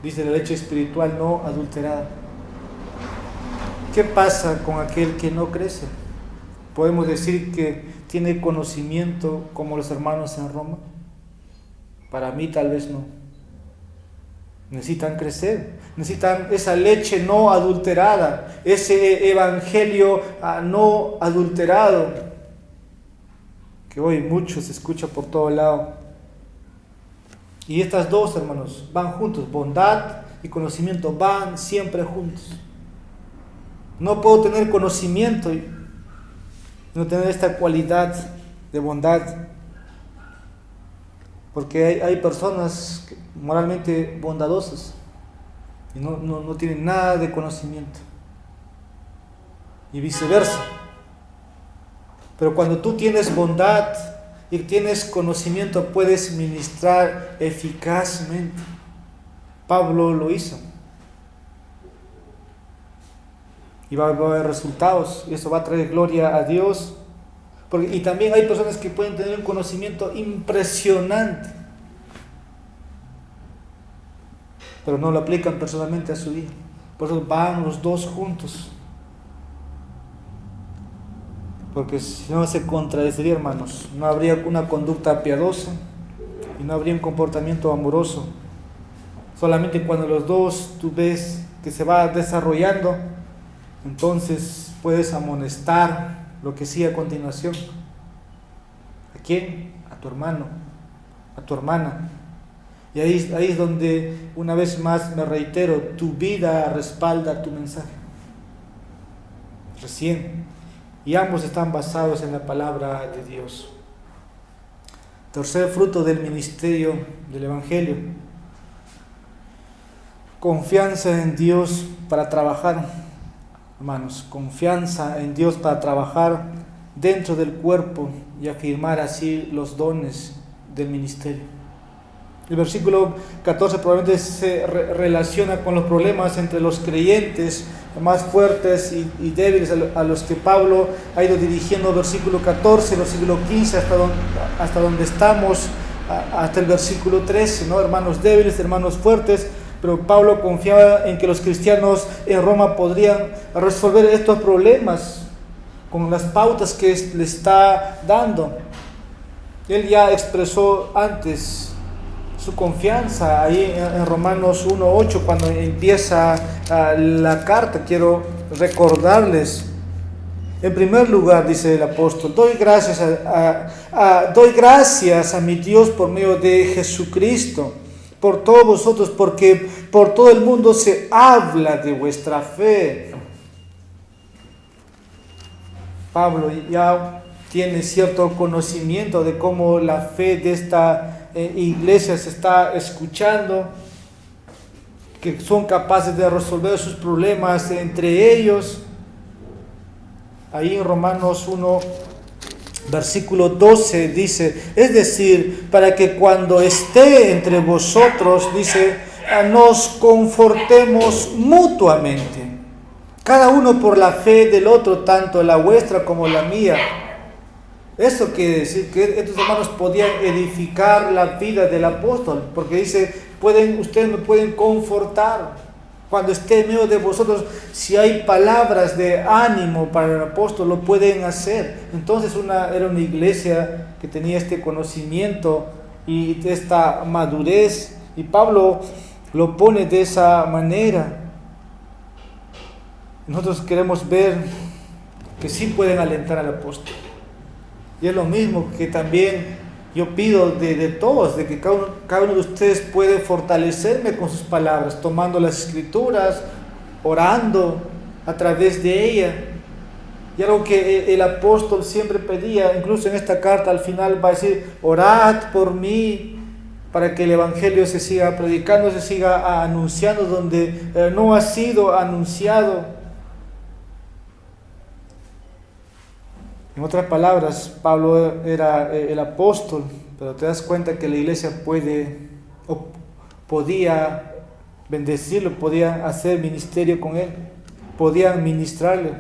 dice la leche espiritual no adulterada. ¿Qué pasa con aquel que no crece? ¿Podemos decir que tiene conocimiento como los hermanos en Roma? Para mí tal vez no. Necesitan crecer, necesitan esa leche no adulterada, ese evangelio no adulterado, que hoy mucho se escucha por todo lado. Y estas dos, hermanos, van juntos, bondad y conocimiento van siempre juntos. No puedo tener conocimiento y no tener esta cualidad de bondad, porque hay personas moralmente bondadosas y no tienen nada de conocimiento, y viceversa. Pero cuando tú tienes bondad y tienes conocimiento, puedes ministrar eficazmente. Pablo lo hizo. Y va a haber resultados, y eso va a traer gloria a Dios. Y también hay personas que pueden tener un conocimiento impresionante, pero no lo aplican personalmente a su vida. Por eso van los dos juntos. Porque si no se contradeciría, hermanos, no habría una conducta piadosa y no habría un comportamiento amoroso. Solamente cuando los dos tú ves que se va desarrollando, entonces puedes amonestar lo que sigue a continuación. ¿A quién? A tu hermano, a tu hermana. Y ahí es donde, una vez más me reitero, tu vida respalda tu mensaje. Recién. Y ambos están basados en la palabra de Dios. Tercer fruto del ministerio del Evangelio: confianza en Dios para trabajar. Hermanos, confianza en Dios para trabajar dentro del cuerpo y afirmar así los dones del ministerio. El versículo 14 probablemente se relaciona con los problemas entre los creyentes más fuertes y débiles a los que Pablo ha ido dirigiendo. Versículo 14, versículo 15 hasta donde estamos, hasta el versículo 13, ¿no? Hermanos débiles, hermanos fuertes. Pero Pablo confiaba en que los cristianos en Roma podrían resolver estos problemas con las pautas que le está dando. Él ya expresó antes su confianza ahí en Romanos 1:8, cuando empieza la carta. Quiero recordarles. En primer lugar, dice el apóstol, doy gracias a mi Dios por medio de Jesucristo, por todos vosotros, porque por todo el mundo se habla de vuestra fe. Pablo ya tiene cierto conocimiento de cómo la fe de esta iglesia se está escuchando, que son capaces de resolver sus problemas entre ellos. Ahí en Romanos 1, Versículo 12 dice, es decir, para que cuando esté entre vosotros, dice, nos confortemos mutuamente, cada uno por la fe del otro, tanto la vuestra como la mía. Eso quiere decir que estos hermanos podían edificar la vida del apóstol, porque dice, ustedes me pueden confortar. Cuando esté en medio de vosotros, si hay palabras de ánimo para el apóstol, lo pueden hacer. Entonces era una iglesia que tenía este conocimiento y esta madurez, y Pablo lo pone de esa manera. Nosotros queremos ver que sí pueden alentar al apóstol. Y es lo mismo que también yo pido de todos, de que cada uno de ustedes puede fortalecerme con sus palabras, tomando las escrituras, orando a través de ella. Y algo que el apóstol siempre pedía, incluso en esta carta al final va a decir, orad por mí, para que el evangelio se siga predicando, se siga anunciando donde no ha sido anunciado. En otras palabras, Pablo era el apóstol, pero te das cuenta que la iglesia podía bendecirlo, podía hacer ministerio con él, podían ministrarle,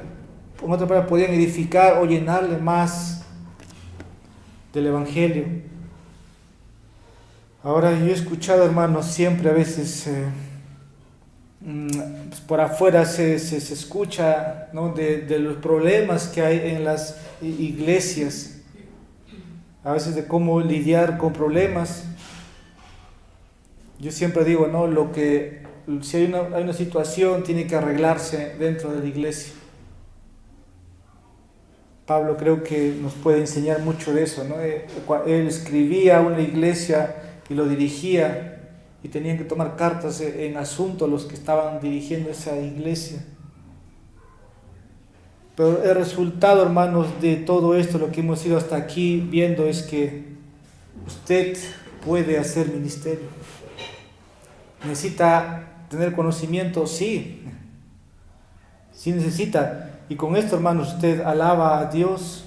en otras palabras, podían edificar o llenarle más del evangelio. Ahora yo he escuchado, hermanos, siempre a veces pues por afuera se escucha, ¿no?, de los problemas que hay en las iglesias, a veces de cómo lidiar con problemas. Yo siempre digo, ¿no?, si hay una situación, tiene que arreglarse dentro de la iglesia. Pablo creo que nos puede enseñar mucho de eso, ¿no? Él escribía a una iglesia y lo dirigía, y tenían que tomar cartas en asunto los que estaban dirigiendo esa iglesia. Pero el resultado, hermanos, de todo esto, lo que hemos ido hasta aquí viendo, es que usted puede hacer ministerio. ¿Necesita tener conocimiento? Sí necesita. Y con esto, hermanos, usted alaba a Dios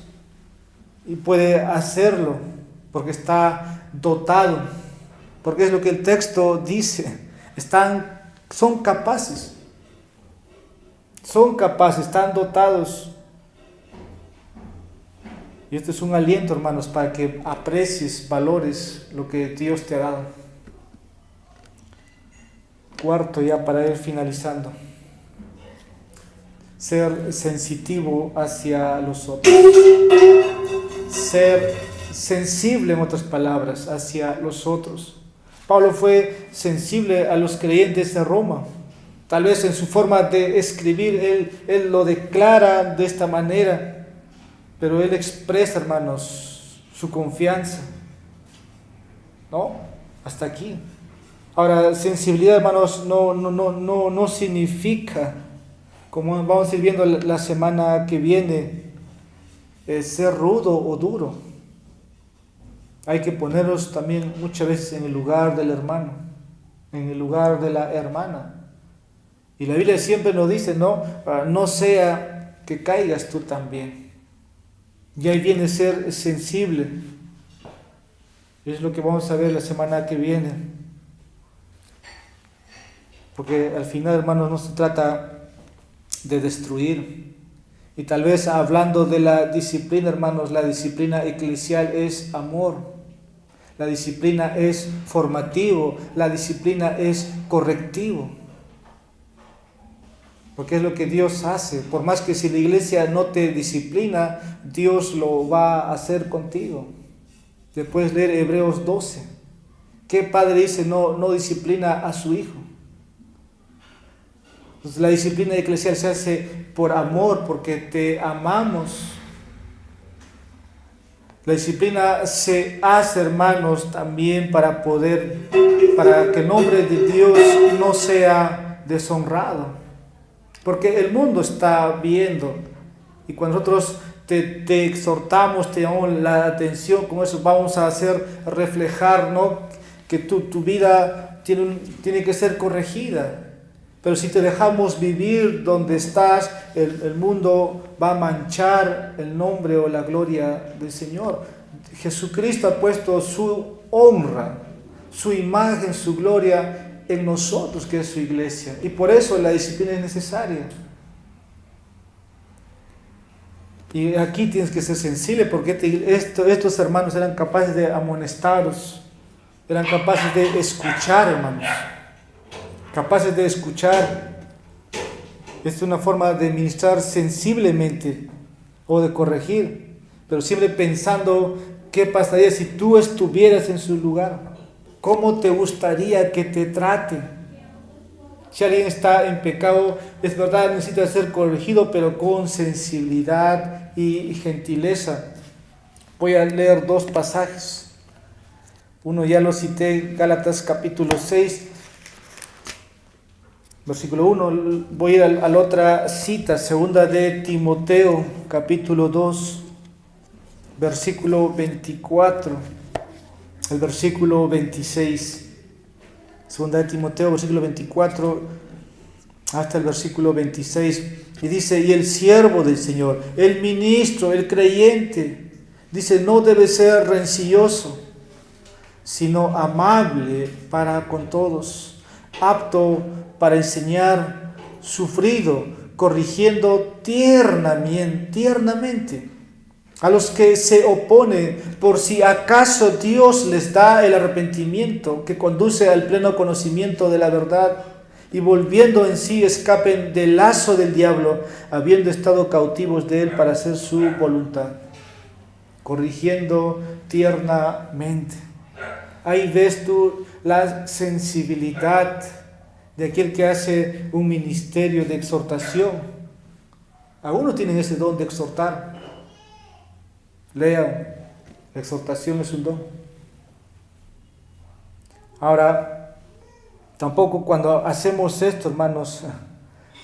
y puede hacerlo porque está dotado, porque es lo que el texto dice. Son capaces, están dotados. Y esto es un aliento, hermanos, para que aprecies, valores lo que Dios te ha dado. Cuarto, ya para ir finalizando: ser sensitivo hacia los otros. Ser sensible, en otras palabras, hacia los otros. Pablo fue sensible a los creyentes de Roma. Tal vez en su forma de escribir, él lo declara de esta manera, pero él expresa, hermanos, su confianza, ¿no? Hasta aquí. Ahora, sensibilidad, hermanos, no significa, como vamos a ir viendo la semana que viene, ser rudo o duro. Hay que ponernos también muchas veces en el lugar del hermano, en el lugar de la hermana. Y la Biblia siempre nos dice, no sea que caigas tú también. Y ahí viene ser sensible. Es lo que vamos a ver la semana que viene. Porque al final, hermanos, no se trata de destruir. Y tal vez hablando de la disciplina, hermanos, la disciplina eclesial es amor. La disciplina es formativo. La disciplina es correctivo. Porque es lo que Dios hace. Por más que si la iglesia no te disciplina, Dios lo va a hacer contigo. Después leer Hebreos 12. ¿Qué padre dice no disciplina a su hijo? Entonces, la disciplina eclesial se hace por amor, porque te amamos. La disciplina se hace, hermanos, también para que el nombre de Dios no sea deshonrado. Porque el mundo está viendo, y cuando nosotros te exhortamos, te llamamos la atención, con eso vamos a hacer reflejar, ¿no?, que tu vida tiene que ser corregida. Pero si te dejamos vivir donde estás, el mundo va a manchar el nombre o la gloria del Señor. Jesucristo ha puesto su honra, su imagen, su gloria en nosotros, que es su iglesia. Y por eso la disciplina es necesaria. Y aquí tienes que ser sensible, porque estos hermanos eran capaces de amonestaros, eran capaces de escuchar, hermanos. Capaces de escuchar. Es una forma de ministrar sensiblemente o de corregir, pero siempre pensando qué pasaría si tú estuvieras en su lugar. ¿Cómo te gustaría que te traten? Si alguien está en pecado, es verdad, necesita ser corregido, pero con sensibilidad y gentileza. Voy a leer 2 pasajes. Uno ya lo cité, Gálatas capítulo 6. Versículo 1, voy a ir a la otra cita, segunda de Timoteo, capítulo 2, versículo 24, el versículo 26. Segunda de Timoteo, versículo 24, hasta el versículo 26. Y dice, y el siervo del Señor, el ministro, el creyente, dice, no debe ser rencilloso, sino amable para con todos, apto para enseñar, sufrido, corrigiendo tiernamente a los que se oponen, por si acaso Dios les da el arrepentimiento que conduce al pleno conocimiento de la verdad, y volviendo en sí escapen del lazo del diablo, habiendo estado cautivos de él para hacer su voluntad. Corrigiendo tiernamente. Ahí ves tú la sensibilidad de aquel que hace un ministerio de exhortación. Algunos tienen ese don de exhortar. Lean, la exhortación es un don. Ahora, tampoco cuando hacemos esto, hermanos,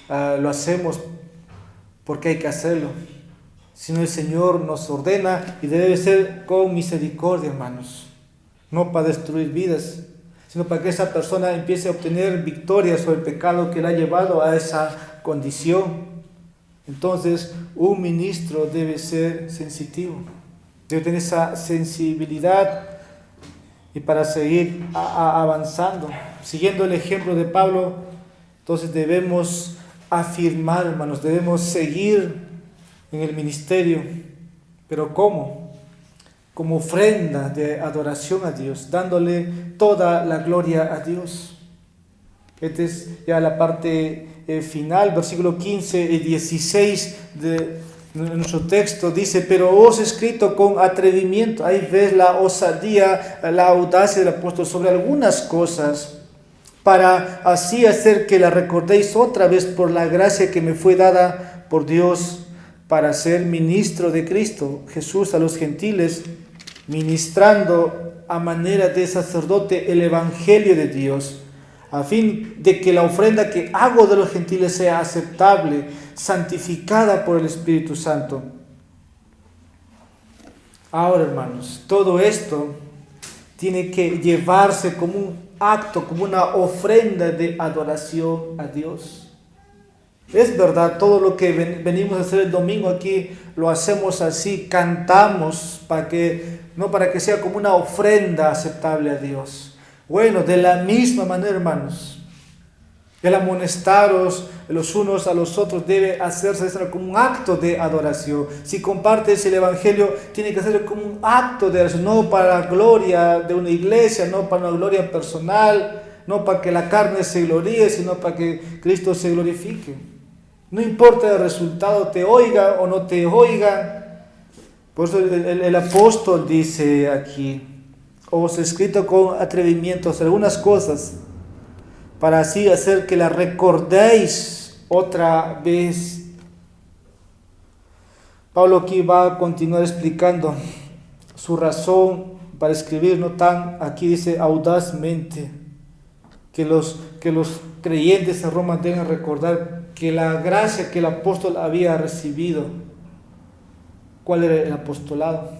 lo hacemos porque hay que hacerlo, sino el Señor nos ordena y debe ser con misericordia, hermanos, no para destruir vidas, sino para que esa persona empiece a obtener victoria sobre el pecado que le ha llevado a esa condición. Entonces, un ministro debe ser sensitivo, debe tener esa sensibilidad, y para seguir avanzando, siguiendo el ejemplo de Pablo, entonces debemos afirmar, hermanos, debemos seguir en el ministerio. ¿Pero cómo? Como ofrenda de adoración a Dios, dándole toda la gloria a Dios. Esta es ya la parte final, versículo 15 y 16 de nuestro texto. Dice, pero os he escrito con atrevimiento. Ahí ves la osadía, la audacia del apóstol sobre algunas cosas, para así hacer que la recordéis otra vez por la gracia que me fue dada por Dios para ser ministro de Cristo Jesús a los gentiles, ministrando a manera de sacerdote el evangelio de Dios, a fin de que la ofrenda que hago de los gentiles sea aceptable, santificada por el Espíritu Santo. Ahora, hermanos, todo esto tiene que llevarse como un acto, como una ofrenda de adoración a Dios. Es verdad, todo lo que venimos a hacer el domingo aquí lo hacemos así, cantamos no para que sea como una ofrenda aceptable a Dios. Bueno, de la misma manera, hermanos, el amonestaros los unos a los otros debe hacerse como un acto de adoración. Si compartes el evangelio, tiene que hacerlo como un acto de adoración, no para la gloria de una iglesia, no para una gloria personal, no para que la carne se gloríe, sino para que Cristo se glorifique. No importa el resultado, te oiga o no te oiga. Por eso el apóstol dice aquí, os he escrito con atrevimiento algunas cosas, para así hacer que las recordéis otra vez. Pablo aquí va a continuar explicando su razón para escribir, aquí dice audazmente, que los creyentes en Roma deben recordar que la gracia que el apóstol había recibido. ¿Cuál era el apostolado?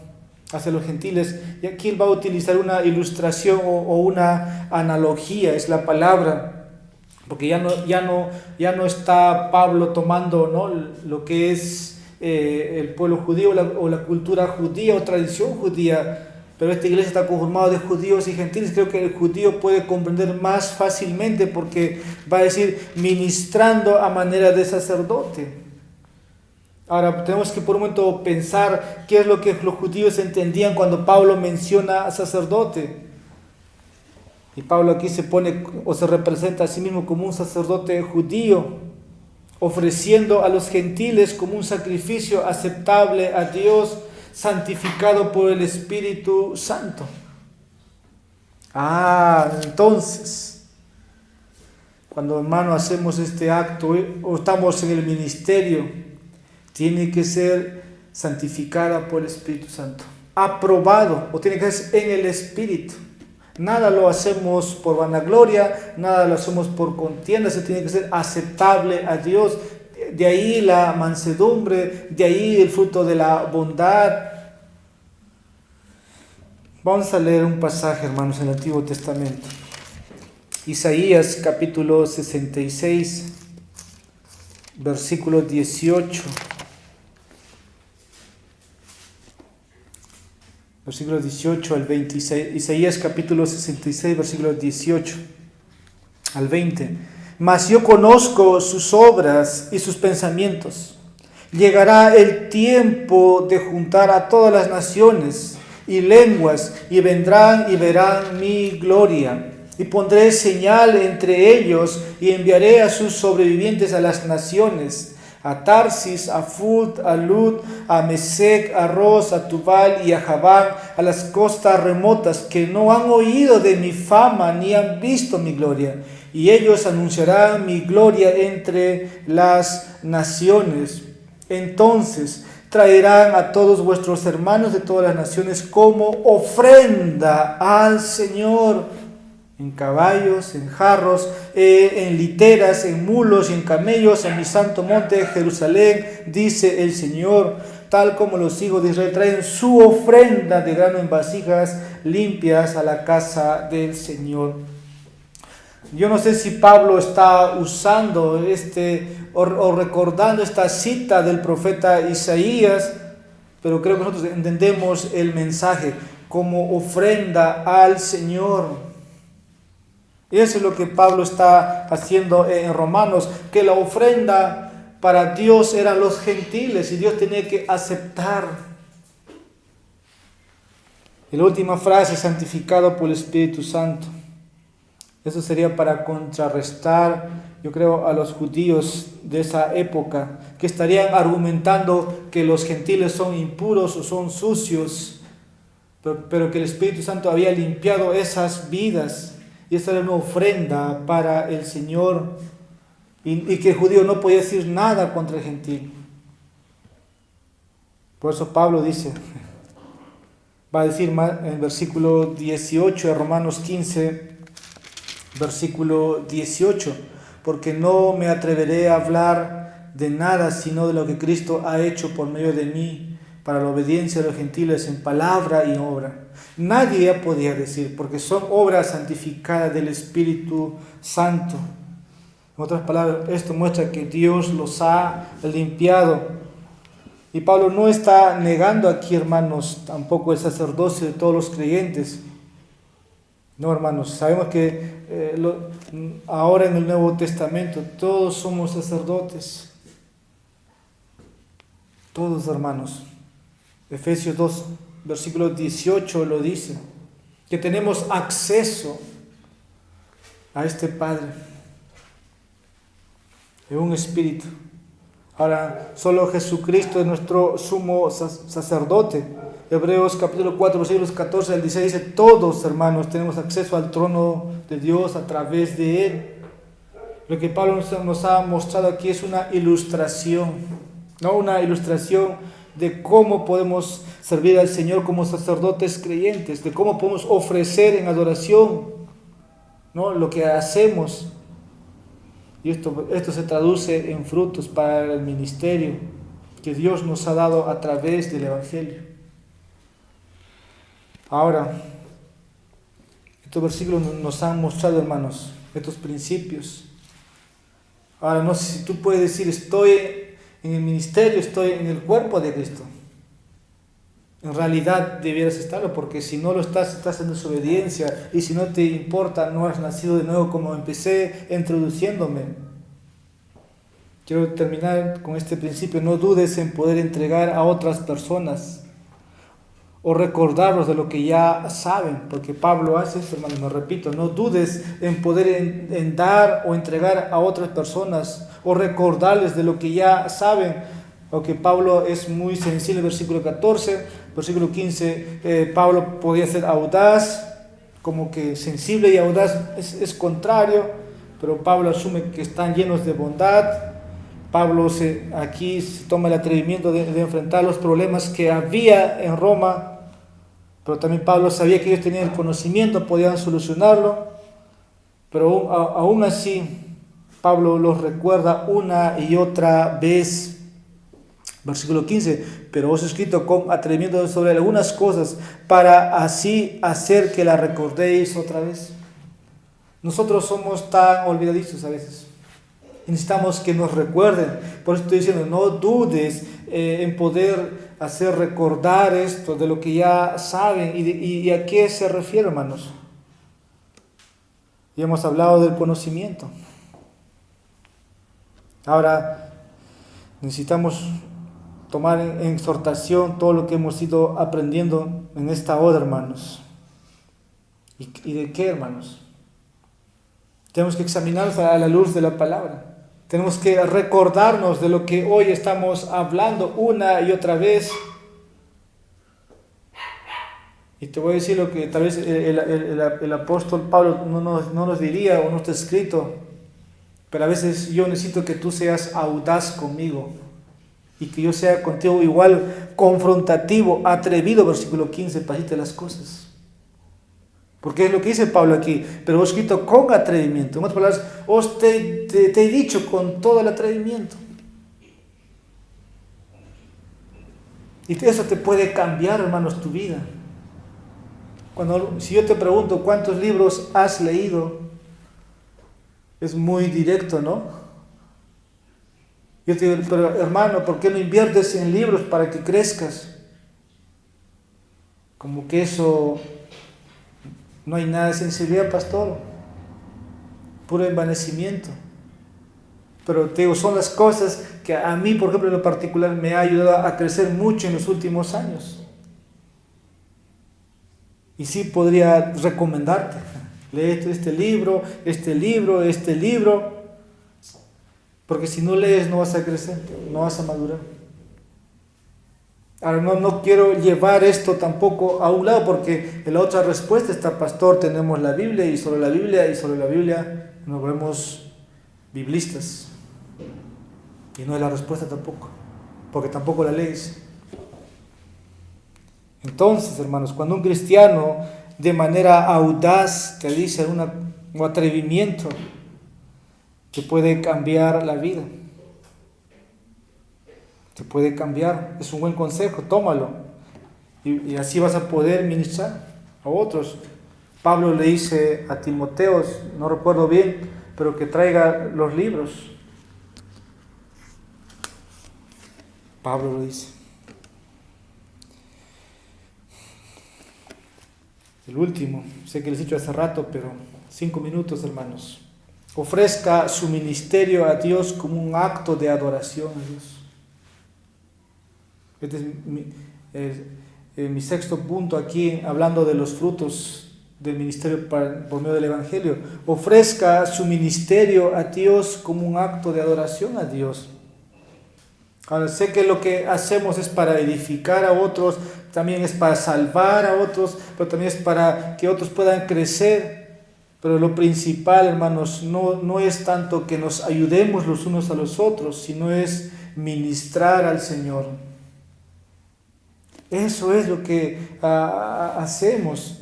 Hacia los gentiles. Y aquí él va a utilizar una ilustración o una analogía, es la palabra, porque ya no está Pablo tomando, ¿no?, lo que es el pueblo judío o la cultura judía o tradición judía, pero esta iglesia está conformada de judíos y gentiles. Creo que el judío puede comprender más fácilmente porque va a decir ministrando a manera de sacerdote. Ahora tenemos que por un momento pensar qué es lo que los judíos entendían cuando Pablo menciona sacerdote. Y Pablo aquí se pone o se representa a sí mismo como un sacerdote judío, ofreciendo a los gentiles como un sacrificio aceptable a Dios, santificado por el Espíritu Santo. Entonces, cuando, hermano, hacemos este acto o estamos en el ministerio, tiene que ser santificada por el Espíritu Santo, aprobado, o tiene que ser en el Espíritu. Nada lo hacemos por vanagloria, nada lo hacemos por contienda, se tiene que ser aceptable a Dios. De ahí la mansedumbre, de ahí el fruto de la bondad. Vamos a leer un pasaje, hermanos, en el Antiguo Testamento. Isaías capítulo 66, versículo 18. Versículo 18 al 26, Isaías capítulo 66, versículo 18 al 20. Mas yo conozco sus obras y sus pensamientos. Llegará el tiempo de juntar a todas las naciones y lenguas, y vendrán y verán mi gloria. Y pondré señal entre ellos, y enviaré a sus sobrevivientes a las naciones, a Tarsis, a Fut, a Lut, a Mesec, a Ros, a Tubal y a Javán, a las costas remotas, que no han oído de mi fama ni han visto mi gloria. Y ellos anunciarán mi gloria entre las naciones. Entonces traerán a todos vuestros hermanos de todas las naciones como ofrenda al Señor, en caballos, en jarros, en literas, en mulos y en camellos, en mi santo monte Jerusalén, dice el Señor, tal como los hijos de Israel traen su ofrenda de grano en vasijas limpias a la casa del Señor. Yo no sé si Pablo está usando o recordando esta cita del profeta Isaías, pero creo que nosotros entendemos el mensaje como ofrenda al Señor. Y eso es lo que Pablo está haciendo en Romanos, que la ofrenda para Dios eran los gentiles y Dios tenía que aceptar. Y la última frase, santificado por el Espíritu Santo. Eso sería para contrarrestar, yo creo, a los judíos de esa época, que estarían argumentando que los gentiles son impuros o son sucios, pero que el Espíritu Santo había limpiado esas vidas. Y esta era una ofrenda para el Señor, y que el judío no podía decir nada contra el gentil. Por eso Pablo va a decir en el versículo 18 de Romanos 15, versículo 18, porque no me atreveré a hablar de nada sino de lo que Cristo ha hecho por medio de mí para la obediencia de los gentiles en palabra y obra. Nadie podía decir, porque son obras santificadas del Espíritu Santo. En otras palabras, esto muestra que Dios los ha limpiado. Y Pablo no está negando aquí, hermanos, tampoco el sacerdocio de todos los creyentes. No, hermanos, sabemos que ahora en el Nuevo Testamento todos somos sacerdotes. Todos, hermanos. Efesios 2, versículo 18 lo dice, que tenemos acceso a este Padre en un espíritu. Ahora, solo Jesucristo es nuestro sumo sacerdote. Hebreos capítulo 4, versículos 14 al 16 dice, todos, hermanos, tenemos acceso al trono de Dios a través de Él. Lo que Pablo nos ha mostrado aquí es una ilustración, ¿no? Una ilustración de cómo podemos servir al Señor como sacerdotes creyentes, de cómo podemos ofrecer en adoración, ¿no?, lo que hacemos. Y esto se traduce en frutos para el ministerio que Dios nos ha dado a través del Evangelio. Ahora, estos versículos nos han mostrado, hermanos, estos principios. Ahora, no sé si tú puedes decir, estoy en el ministerio, estoy en el cuerpo de Cristo. En realidad debieras estarlo, porque si no lo estás, estás en desobediencia, y si no te importa, no has nacido de nuevo, como empecé introduciéndome. Quiero terminar con este principio: no dudes en poder entregar a otras personas o recordarlos de lo que ya saben, porque Pablo hace esto, hermano, me repito, no dudes en poder en dar o entregar a otras personas o recordarles de lo que ya saben, porque Pablo es muy sensible. Versículo 14, versículo 15, Pablo podía ser audaz, como que sensible y audaz es contrario, pero Pablo asume que están llenos de bondad. Pablo aquí se toma el atrevimiento de enfrentar los problemas que había en Roma, pero también Pablo sabía que ellos tenían el conocimiento, podían solucionarlo, pero aún así Pablo los recuerda una y otra vez. Versículo 15, pero os he escrito con atrevimiento sobre algunas cosas para así hacer que la recordéis otra vez. Nosotros somos tan olvidadizos a veces. Necesitamos que nos recuerden. Por eso estoy diciendo, no dudes en poder hacer recordar esto de lo que ya saben. ¿Y a qué se refiere, hermanos? Ya hemos hablado del conocimiento. Ahora necesitamos tomar en exhortación todo lo que hemos ido aprendiendo en esta hora, hermanos. ¿Y de qué, hermanos? Tenemos que examinarnos a la luz de la palabra. Tenemos que recordarnos de lo que hoy estamos hablando una y otra vez. Y te voy a decir lo que tal vez el apóstol Pablo no nos diría o no está escrito, pero a veces yo necesito que tú seas audaz conmigo y que yo sea contigo igual confrontativo, atrevido, versículo 15, para decirte las cosas. Porque es lo que dice Pablo aquí, pero os he escrito con atrevimiento. En otras palabras, te he dicho con todo el atrevimiento. Y eso te puede cambiar, hermanos, tu vida. Si yo te pregunto cuántos libros has leído, es muy directo, ¿no? Yo te digo, pero hermano, ¿por qué no inviertes en libros para que crezcas? Como que eso... No hay nada de sensibilidad, pastor, puro envanecimiento. Pero te digo, son las cosas que a mí, por ejemplo, en lo particular, me ha ayudado a crecer mucho en los últimos años. Y sí podría recomendarte, lee este libro, porque si no lees no vas a crecer, no vas a madurar. Ahora no quiero llevar esto tampoco a un lado, porque en la otra respuesta está, pastor, tenemos la Biblia y sobre la Biblia nos volvemos biblistas. Y no es la respuesta tampoco, porque tampoco la lees. Entonces, hermanos, cuando un cristiano de manera audaz te dice un atrevimiento, te puede cambiar la vida. Te puede cambiar, es un buen consejo, tómalo. Y así vas a poder ministrar a otros. Pablo le dice a Timoteo, no recuerdo bien, pero que traiga los libros. Pablo lo dice. El último, sé que les he dicho hace rato, pero 5 minutos, hermanos. Ofrezca su ministerio a Dios como un acto de adoración a Dios. Este es mi sexto punto aquí, hablando de los frutos del ministerio por medio del Evangelio. Ofrezca su ministerio a Dios como un acto de adoración a Dios. Ahora, sé que lo que hacemos es para edificar a otros, también es para salvar a otros, pero también es para que otros puedan crecer. Pero lo principal, hermanos, no es tanto que nos ayudemos los unos a los otros, sino es ministrar al Señor. Eso es lo que hacemos.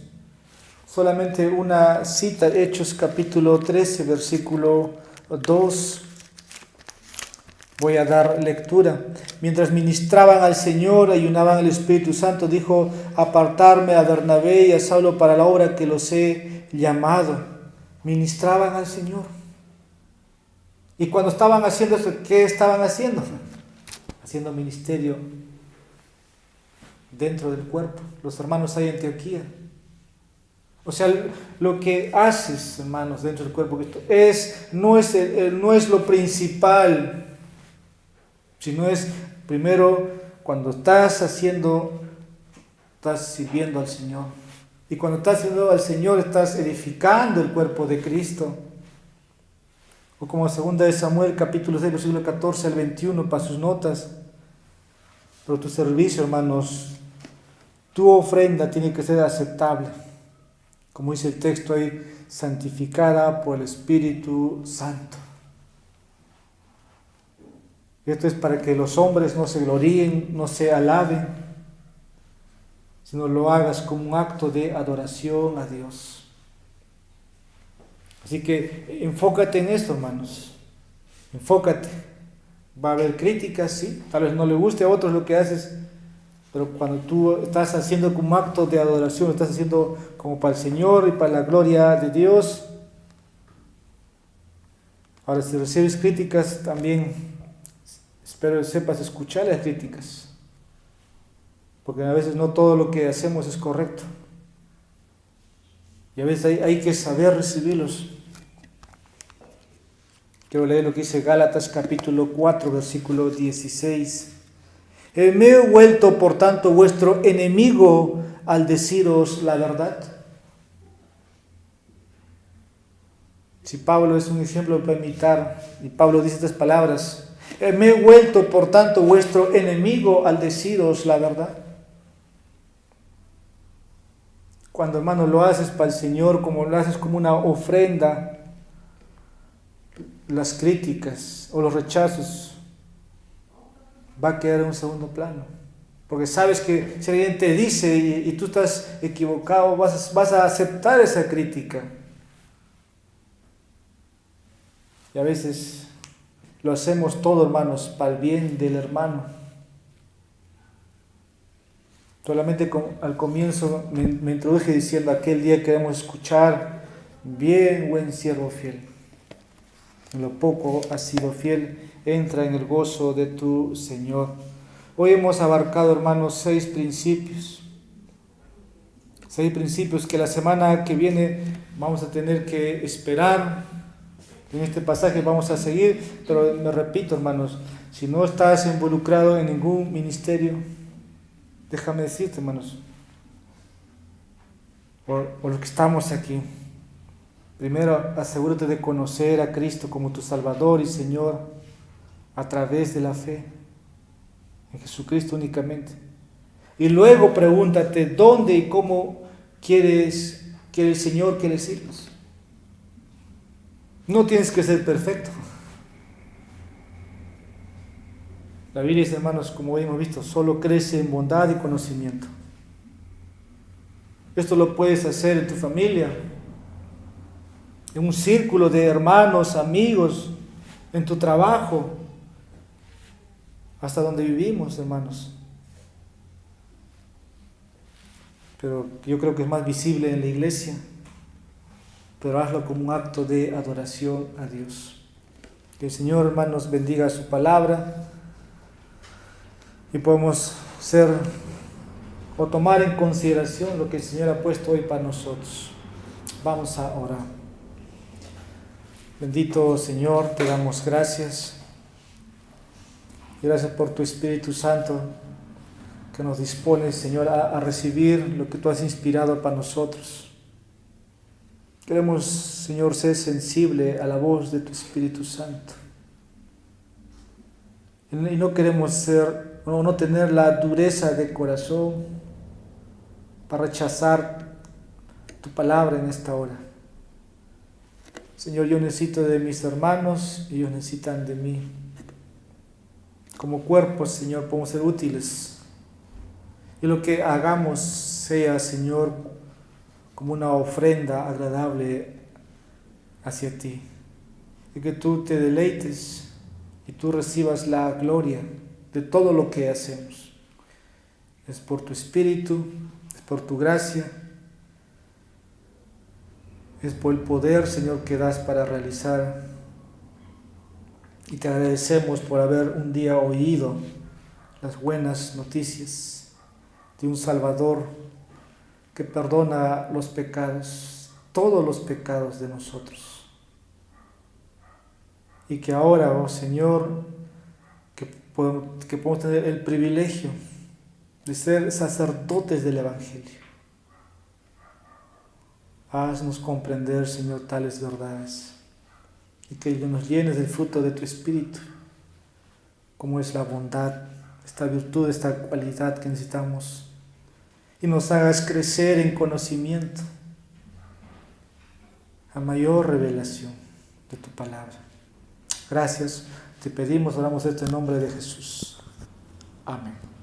Solamente una cita, Hechos capítulo 13, versículo 2. Voy a dar lectura. Mientras ministraban al Señor, ayunaban al Espíritu Santo, dijo: apartarme a Bernabé y a Saulo para la obra que los he llamado. Ministraban al Señor. Y cuando estaban haciendo eso, ¿qué estaban haciendo? Haciendo ministerio dentro del cuerpo. Los hermanos ahí en Antioquía. O sea, lo que haces, hermanos, dentro del cuerpo de Cristo no es lo principal, sino es primero cuando estás sirviendo al Señor. Y cuando estás sirviendo al Señor, estás edificando el cuerpo de Cristo. O como 2 de Samuel, capítulo 6, versículo 14 al 21, para sus notas. Pero tu servicio, hermanos, tu ofrenda tiene que ser aceptable. Como dice el texto ahí, santificada por el Espíritu Santo. Y esto es para que los hombres no se gloríen, no se alaben, sino lo hagas como un acto de adoración a Dios. Así que enfócate en esto, hermanos. Enfócate. Va a haber críticas, sí. Tal vez no le guste a otros lo que haces, pero cuando tú estás haciendo como un acto de adoración, estás haciendo como para el Señor y para la gloria de Dios. Ahora, si recibes críticas, también espero que sepas escuchar las críticas, porque a veces no todo lo que hacemos es correcto. Y a veces hay que saber recibirlos. Quiero leer lo que dice Gálatas capítulo 4, versículo 16. Me he vuelto, por tanto, vuestro enemigo al deciros la verdad. Si Pablo es un ejemplo para imitar, y Pablo dice estas palabras, me he vuelto, por tanto, vuestro enemigo al deciros la verdad. Cuando, hermano, lo haces para el Señor, como lo haces como una ofrenda, las críticas o los rechazos va a quedar en un segundo plano. Porque sabes que si alguien te dice y tú estás equivocado, vas a aceptar esa crítica. Y a veces lo hacemos todo, hermanos, para el bien del hermano. Solamente al comienzo me introduje diciendo, aquel día queremos escuchar, bien, buen siervo fiel. En lo poco has sido fiel, entra en el gozo de tu Señor. Hoy hemos abarcado, hermanos, 6 principios. 6 principios que la semana que viene vamos a tener que esperar. En este pasaje vamos a seguir, pero me repito, hermanos, si no estás involucrado en ningún ministerio, déjame decirte, hermanos, por los que estamos aquí, primero asegúrate de conocer a Cristo como tu Salvador y Señor a través de la fe en Jesucristo únicamente. Y luego pregúntate dónde y cómo quieres que el Señor que le sirvas. No tienes que ser perfecto. La Biblia dice, hermanos, como hemos visto, solo crece en bondad y conocimiento. Esto lo puedes hacer en tu familia, en un círculo de hermanos, amigos, en tu trabajo, hasta donde vivimos, hermanos. Pero yo creo que es más visible en la iglesia, pero hazlo como un acto de adoración a Dios. Que el Señor, hermanos, bendiga su palabra y podemos tomar en consideración lo que el Señor ha puesto hoy para nosotros. Vamos a orar. Bendito Señor, te damos gracias. Gracias por tu Espíritu Santo que nos dispone, Señor, a recibir lo que tú has inspirado para nosotros. Queremos, Señor, ser sensible a la voz de tu Espíritu Santo. Y no queremos no tener la dureza de corazón para rechazar tu palabra en esta hora. Señor, yo necesito de mis hermanos y ellos necesitan de mí. Como cuerpo, Señor, podemos ser útiles. Y lo que hagamos sea, Señor, como una ofrenda agradable hacia ti. Y que tú te deleites y tú recibas la gloria de todo lo que hacemos. Es por tu Espíritu, es por tu gracia, es por el poder, Señor, que das para realizar Y te agradecemos por haber un día oído las buenas noticias de un Salvador que perdona los pecados, todos los pecados de nosotros. Y que ahora, oh Señor, que podemos tener el privilegio de ser sacerdotes del Evangelio. Haznos comprender, Señor, tales verdades y que nos llenes del fruto de tu Espíritu, como es la bondad, esta virtud, esta cualidad que necesitamos, y nos hagas crecer en conocimiento, a mayor revelación de tu palabra. Gracias, te pedimos, oramos en nombre de Jesús. Amén.